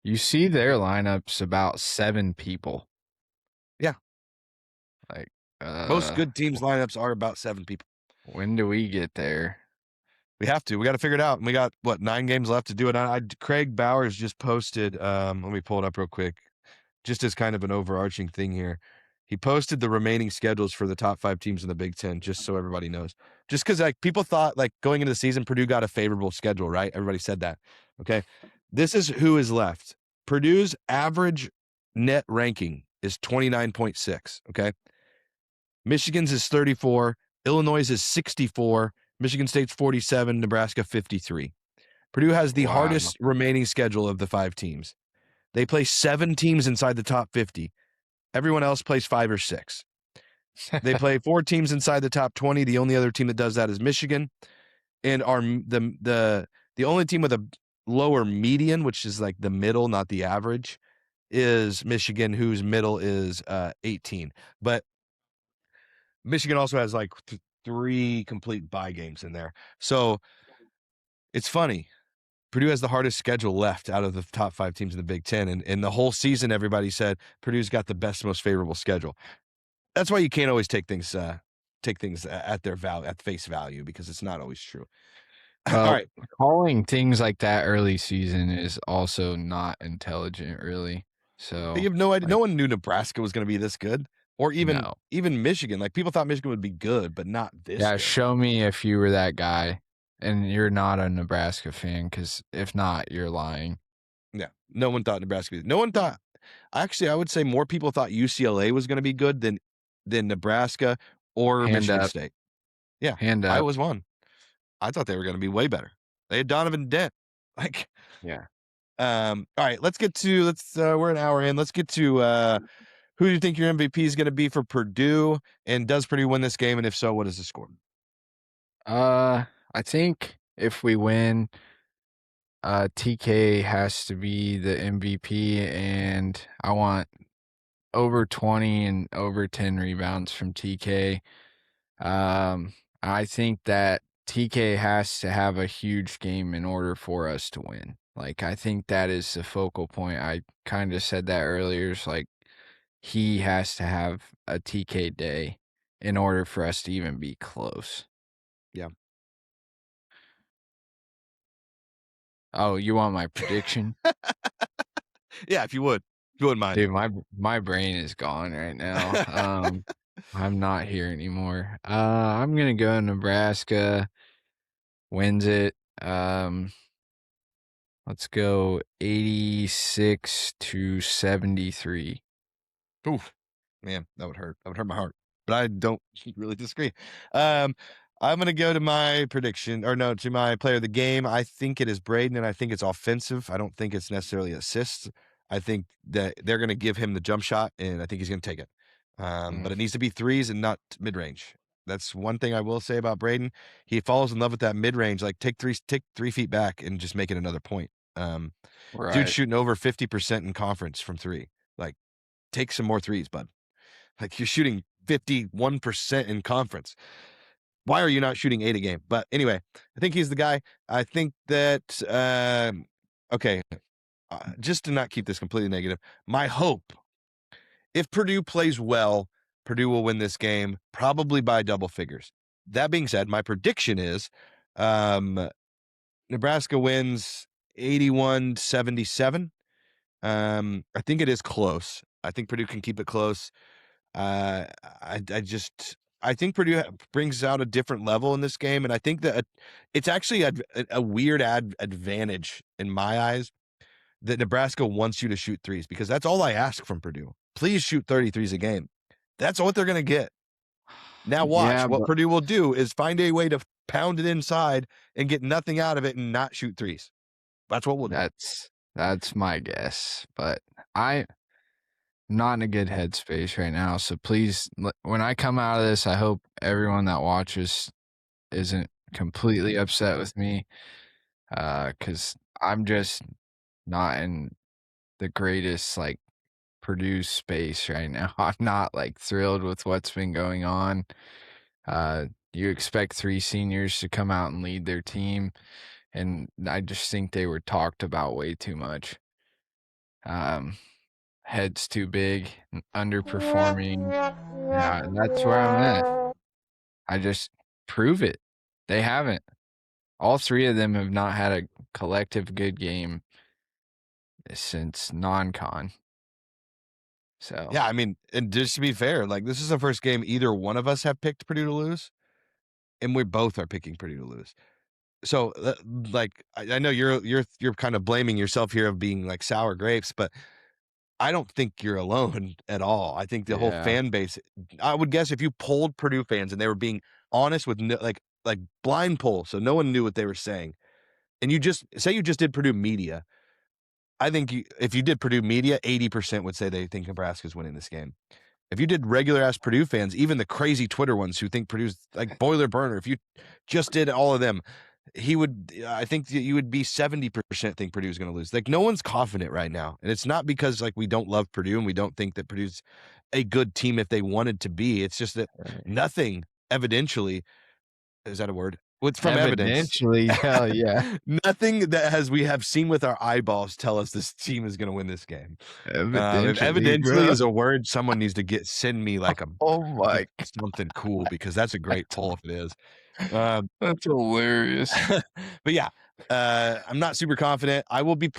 You see their lineups about 7 people. Yeah. Like, Most good teams' lineups are about 7 people. when do we get there? We have to. We got to figure it out. And we got, 9 games left to do it. Craig Bowers just posted, let me pull it up real quick, just as kind of an overarching thing here. He posted the remaining schedules for the top 5 teams in the Big Ten, just so everybody knows. Just because like people thought like going into the season, Purdue got a favorable schedule, right? Everybody said that. Okay. This is who is left. Purdue's average net ranking is 29.6. Okay. Michigan's is 34. Illinois is 64. Michigan State's 47. Nebraska 53. Purdue has the Wow. hardest remaining schedule of the 5 teams. They play 7 teams inside the top 50. Everyone else plays 5 or 6. They play 4 teams inside the top 20. The only other team that does that is Michigan, and the only team with a lower median, which is like the middle, not the average, is Michigan, whose middle is 18. But Michigan also has like 3 complete bye games in there. So it's funny. Purdue has the hardest schedule left out of the top 5 teams in the Big Ten. And the whole season, everybody said Purdue's got the best, most favorable schedule. That's why you can't always take things at their value, at face value, because it's not always true. Well, All right. calling things like that early season is also not intelligent, really. So You have no idea. like, No one knew Nebraska was going to be this good, or even no. Michigan. Like people thought Michigan would be good, but not this Yeah, good. show me if you were that guy and you're not a Nebraska fan, because if not, you're lying. Yeah, no one thought Nebraska. No one thought. Actually, I would say more people thought UCLA was going to be good than Nebraska or Hand Michigan up. State. Yeah, Hand I up. was one. I thought they were going to be way better. They had Donovan Dent. Like, Yeah. all right, we're an hour in. Let's get to who do you think your MVP is going to be for Purdue, and does Purdue win this game? And if so, what is the score? I think if we win, TK has to be the MVP, and I want over 20 and over 10 rebounds from TK. I think that TK has to have a huge game in order for us to win. Like, I think that is the focal point. I kind of said that earlier. It's like he has to have a TK day in order for us to even be close. Yeah. Oh, you want my prediction? Yeah, if you wouldn't mind. Dude, my brain is gone right now. I'm not here anymore. I'm gonna go Nebraska wins it. Let's go 86-73. Oof, man, that would hurt. That would hurt my heart. But I don't really disagree. I'm going to go to my prediction, to my player of the game. I think it is Braden, and I think it's offensive. I don't think it's necessarily assists. I think that they're going to give him the jump shot, and I think he's going to take it. But it needs to be threes and not mid-range. That's one thing I will say about Braden. He falls in love with that mid-range. Like, take 3 feet back and just make it another point. Right. Dude's shooting over 50% in conference from 3. Like, take some more threes, bud. Like, you're shooting 51% in conference. Why are you not shooting 8 a game? But anyway, I think he's the guy. I think that, just to not keep this completely negative, my hope, if Purdue plays well, Purdue will win this game, probably by double figures. That being said, my prediction is Nebraska wins 81-77. I think it is close. I think Purdue can keep it close. I think Purdue brings out a different level in this game, and I think that it's actually a weird advantage in my eyes that Nebraska wants you to shoot threes, because that's all I ask from Purdue. Please shoot 33s a game. That's what they're going to get. Now watch. What Purdue will do is find a way to pound it inside and get nothing out of it and not shoot threes. That's what we'll do. That's my guess, but I'm not in a good headspace right now. So please, when I come out of this, I hope everyone that watches isn't completely upset with me, because I'm just not in the greatest like Purdue space right now. I'm not like thrilled with what's been going on. You expect 3 seniors to come out and lead their team, and I just think they were talked about way too much. Head's too big, underperforming. Yeah, that's where I'm at. I just prove it. They haven't. All 3 of them have not had a collective good game since non-con. So Yeah, I mean, and just to be fair, like this is the first game either one of us have picked Purdue to lose, and we both are picking Purdue to lose. So, like, I know you're kind of blaming yourself here of being like sour grapes, but I don't think you're alone at all. I think the whole yeah, fan base. I would guess if you polled Purdue fans and they were being honest with like blind poll, so no one knew what they were saying, and you just did Purdue media. I think if you did Purdue media, 80% would say they think Nebraska's winning this game. If you did regular ass Purdue fans, even the crazy Twitter ones who think Purdue's like boiler burner, if you just did all of them, I think that you would be 70% think Purdue's going to lose. Like no one's confident right now. And it's not because like we don't love Purdue and we don't think that Purdue's a good team if they wanted to be. It's just that nothing evidentially, is that a word? What's from evidence? evidentially, hell yeah. Nothing that we have seen with our eyeballs tell us this team is going to win this game. If Evidentially, evidentially bro. is a word, someone needs to send me like Oh my, something cool because that's a great poll if it is. that's hilarious. But yeah, I'm not super confident. I will be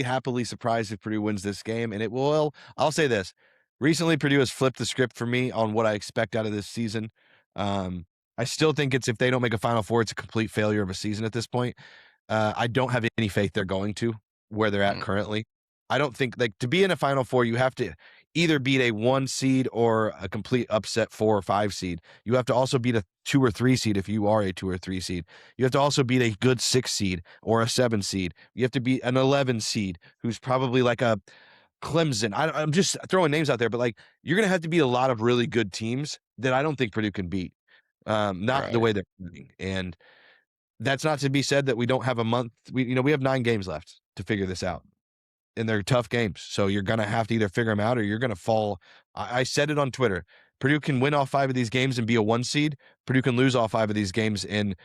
happily surprised if Purdue wins this game, and it will. I'll say this: recently, Purdue has flipped the script for me on what I expect out of this season. I still think if they don't make a Final Four, it's a complete failure of a season at this point. I don't have any faith they're going to where they're at currently. I don't think like to be in a Final Four, you have to either beat a 1 seed or a complete upset 4 or 5 seed. You have to also beat a 2 or 3 seed if you are a 2 or 3 seed. You have to also beat a good 6 seed or a 7 seed. You have to beat an 11 seed who's probably like a Clemson. I'm just throwing names out there, but like you're going to have to beat a lot of really good teams that I don't think Purdue can beat. Not the way they're playing. And that's not to be said that we don't have a month. We have 9 games left to figure this out. And they're tough games. So you're going to have to either figure them out or you're going to fall. I said it on Twitter. Purdue can win all 5 of these games and be a 1 seed. Purdue can lose all 5 of these games and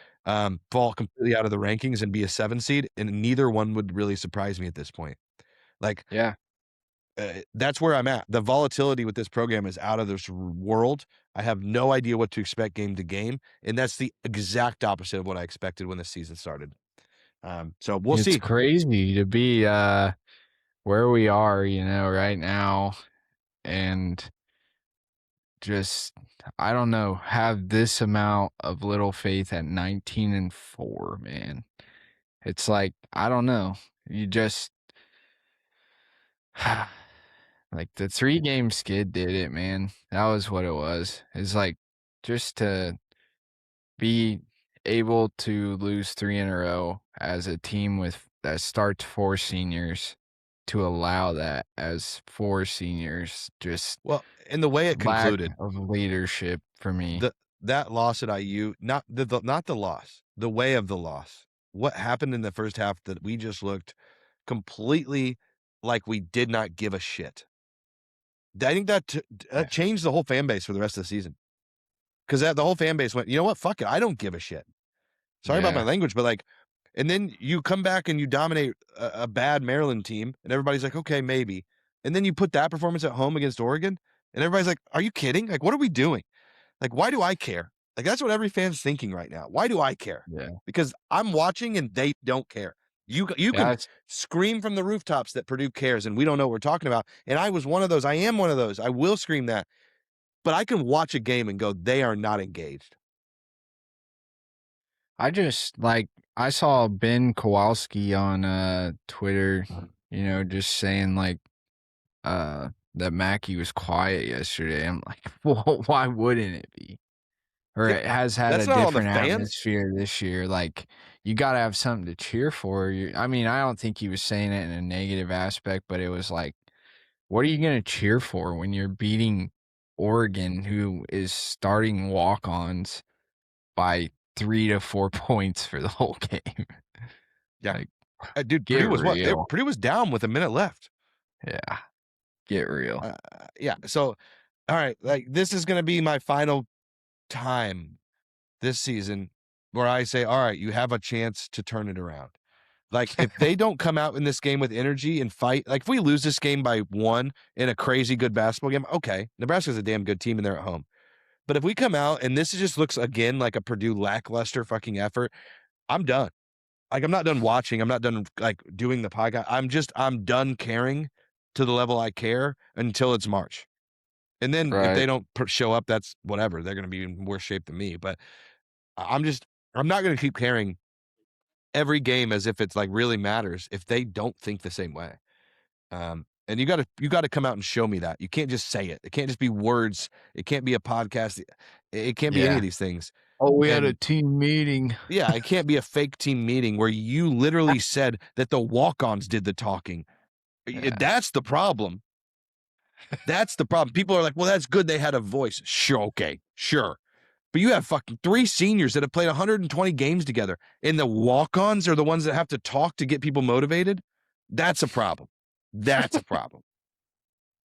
fall completely out of the rankings and be a 7 seed. And neither one would really surprise me at this point. Like, Yeah. That's where I'm at. The volatility with this program is out of this world. I have no idea what to expect game to game. And that's the exact opposite of what I expected when the season started. So we'll see. It's crazy to be where we are, right now, and just I don't know, have this amount of little faith at 19-4, man. It's like I don't know. You just like the 3-game skid did it, man. That was what it was. It's like just to be able to lose 3 in a row as a team that starts 4 seniors, to allow that as 4 seniors, just and the way it concluded of leadership for me. That loss at IU, not the loss, the way of the loss. What happened in the first half that we just looked completely like we did not give a shit. I think that changed the whole fan base for the rest of the season. Because the whole fan base went, you know what? Fuck it. I don't give a shit. Sorry about my language, but like, and then you come back and you dominate a bad Maryland team, and everybody's like, okay, maybe. And then you put that performance at home against Oregon, and everybody's like, are you kidding? Like, what are we doing? Like, why do I care? Like, that's what every fan's thinking right now. Why do I care? Yeah. Because I'm watching and they don't care. You can scream from the rooftops that Purdue cares and we don't know what we're talking about. And I was one of those. I am one of those. I will scream that. But I can watch a game and go, they are not engaged. I saw Ben Kowalski on Twitter, just saying like that Mackey was quiet yesterday. I'm like, well, why wouldn't it be? Or it has had a different atmosphere this year. Like, you got to have something to cheer for. I mean, I don't think he was saying it in a negative aspect, but it was like, what are you going to cheer for when you're beating Oregon, who is starting walk-ons by 3 to 4 points for the whole game? Yeah. Like, Dude, get Purdue was down with a minute left. Yeah. Get real. Yeah. So, all right, like this is going to be my final time this season where I say, all right, you have a chance to turn it around. Like if they don't come out in this game with energy and fight, like if we lose this game by 1 in a crazy good basketball game, okay, Nebraska's a damn good team and they're at home. But if we come out and this just looks again like a Purdue lackluster fucking effort, I'm done. Like I'm not done watching. I'm not done like doing the podcast. I'm done caring to the level I care until it's March. And then if they don't show up, that's whatever. They're going to be in worse shape than me. But I'm not going to keep caring every game as if it's like really matters if they don't think the same way. And you got to come out and show me that. You can't just say it. It can't just be words. It can't be a podcast. It can't be any of these things. Oh, we had a team meeting. Yeah, it can't be a fake team meeting where you literally said that the walk-ons did the talking. Yeah. That's the problem. That's the problem. People are like, well, that's good they had a voice. Sure, okay, sure. But you have fucking 3 seniors that have played 120 games together, and the walk-ons are the ones that have to talk to get people motivated. That's a problem. That's a problem.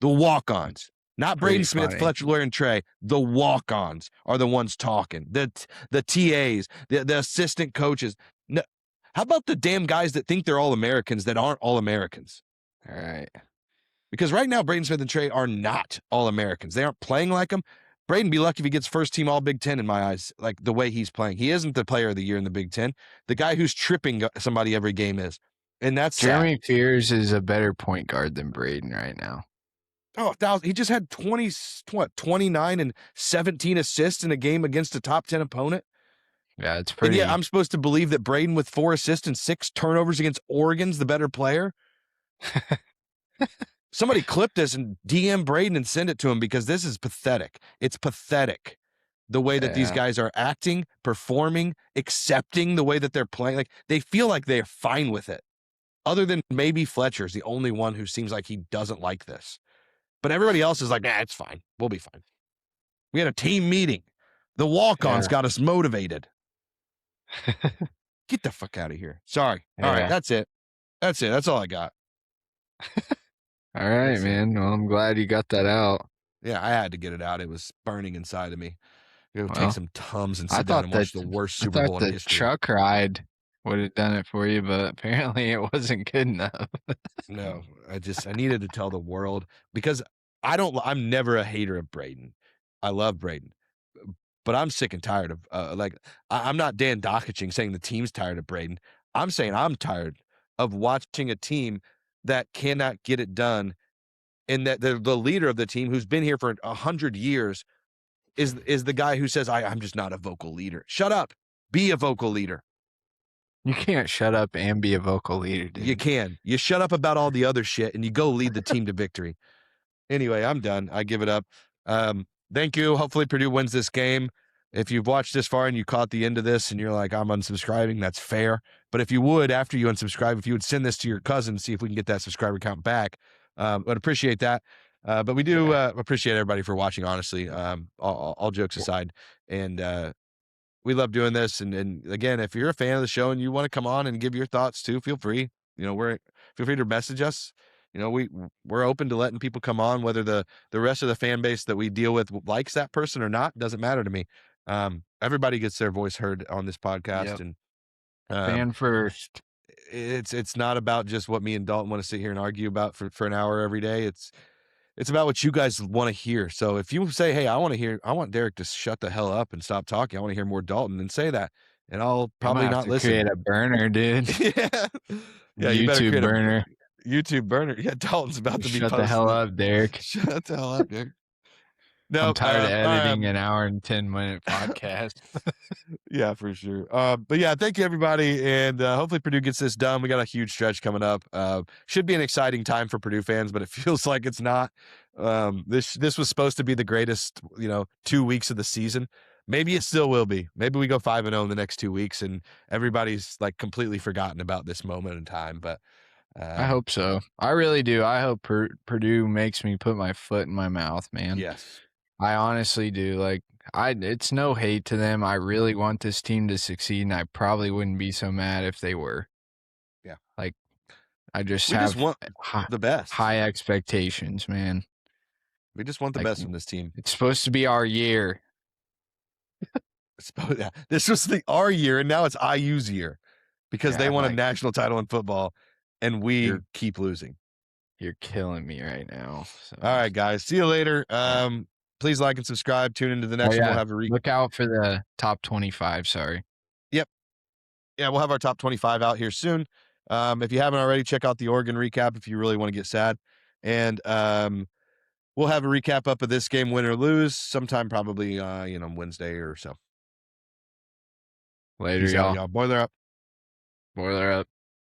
The walk-ons. Not Braden Smith, Fletcher Loyer, and Trey. The walk-ons are the ones talking. The TAs, the assistant coaches. No, how about the damn guys that think they're All-Americans that aren't All-Americans? All right. Because right now, Braden Smith and Trey are not All-Americans. They aren't playing like them. Braden be lucky if he gets first team All Big Ten in my eyes, like the way he's playing. He isn't the player of the year in the Big Ten. The guy who's tripping somebody every game is. And that's Jeremy sad. Fears is a better point guard than Braden right now. Oh, he just had 29 and 17 assists in a game against a top 10 opponent. Yeah, it's pretty. And yeah, I'm supposed to believe that Braden with 4 assists and 6 turnovers against Oregon's the better player. Somebody clip this and DM Braden and send it to him because this is pathetic. It's pathetic the way that these guys are acting, performing, accepting the way that they're playing. Like they feel like they're fine with it. Other than maybe Fletcher's the only one who seems like he doesn't like this. But everybody else is like, nah, it's fine. We'll be fine. We had a team meeting. The walk-ons got us motivated. Get the fuck out of here. Sorry. All right, that's it. That's all I got. All right, man. Well, I'm glad you got that out. Yeah, I had to get it out. It was burning inside of me. Take some Tums and sit down and watch the worst Super Bowl in history. The truck ride would have done it for you, but apparently it wasn't good enough. No, I needed to tell the world because I'm never a hater of Braden. I love Braden, but I'm sick and tired of I'm not Dan Dockaching saying the team's tired of Braden. I'm saying I'm tired of watching a team that cannot get it done, and that the leader of the team who's been here for 100 years is the guy who says, I'm just not a vocal leader. Shut up. Be a vocal leader. You can't shut up and be a vocal leader, dude. You can. You shut up about all the other shit and you go lead the team to victory. Anyway, I'm done. I give it up. Thank you. Hopefully Purdue wins this game. If you've watched this far and you caught the end of this and you're like, I'm unsubscribing, that's fair. But if you would, after you unsubscribe, if you would send this to your cousin, see if we can get that subscriber count back, I'd appreciate that. But we do appreciate everybody for watching, honestly, all jokes aside. And we love doing this. And again, if you're a fan of the show and you want to come on and give your thoughts too, feel free. Feel free to message us. We're open to letting people come on, whether the rest of the fan base that we deal with likes that person or not, doesn't matter to me. Everybody gets their voice heard on this podcast. Yep. And fan first. It's not about just what me and Dalton want to sit here and argue about for an hour every day. It's about what you guys want to hear. So if you say, hey, I want Derek to shut the hell up and stop talking, I want to hear more Dalton, then say that. And I'll probably not listen. Create a burner, dude. Yeah, you better create a YouTube burner. Yeah, Dalton's about to be shut the hell up, Derek. Shut the hell up, Derek. No, I'm tired of editing an hour and 10-minute podcast. Yeah, for sure. But yeah, thank you everybody, and hopefully Purdue gets this done. We got a huge stretch coming up. Should be an exciting time for Purdue fans, but it feels like it's not. This was supposed to be the greatest, 2 weeks of the season. Maybe it still will be. Maybe we go 5-0 in the next 2 weeks, and everybody's like completely forgotten about this moment in time. But I hope so. I really do. I hope Purdue makes me put my foot in my mouth, man. yes, I honestly do. Like, it's no hate to them. I really want this team to succeed, and I probably wouldn't be so mad if they were. Yeah. Like, I just we have just want the best. high expectations, man. We just want the Like, best from this team. It's supposed to be our year. Yeah, this was our year, and now it's IU's year because they won a like, national title in football, and we keep losing. You're killing me right now. So. All right, guys. See you later. Please like and subscribe. Tune into the next one. We'll have a look out for the top 25. Sorry. Yep. Yeah, we'll have our top 25 out here soon. If you haven't already, check out the Oregon recap if you really want to get sad. And we'll have a recap up of this game, win or lose, sometime probably Wednesday or so. Later, y'all. Boiler up. Boiler up.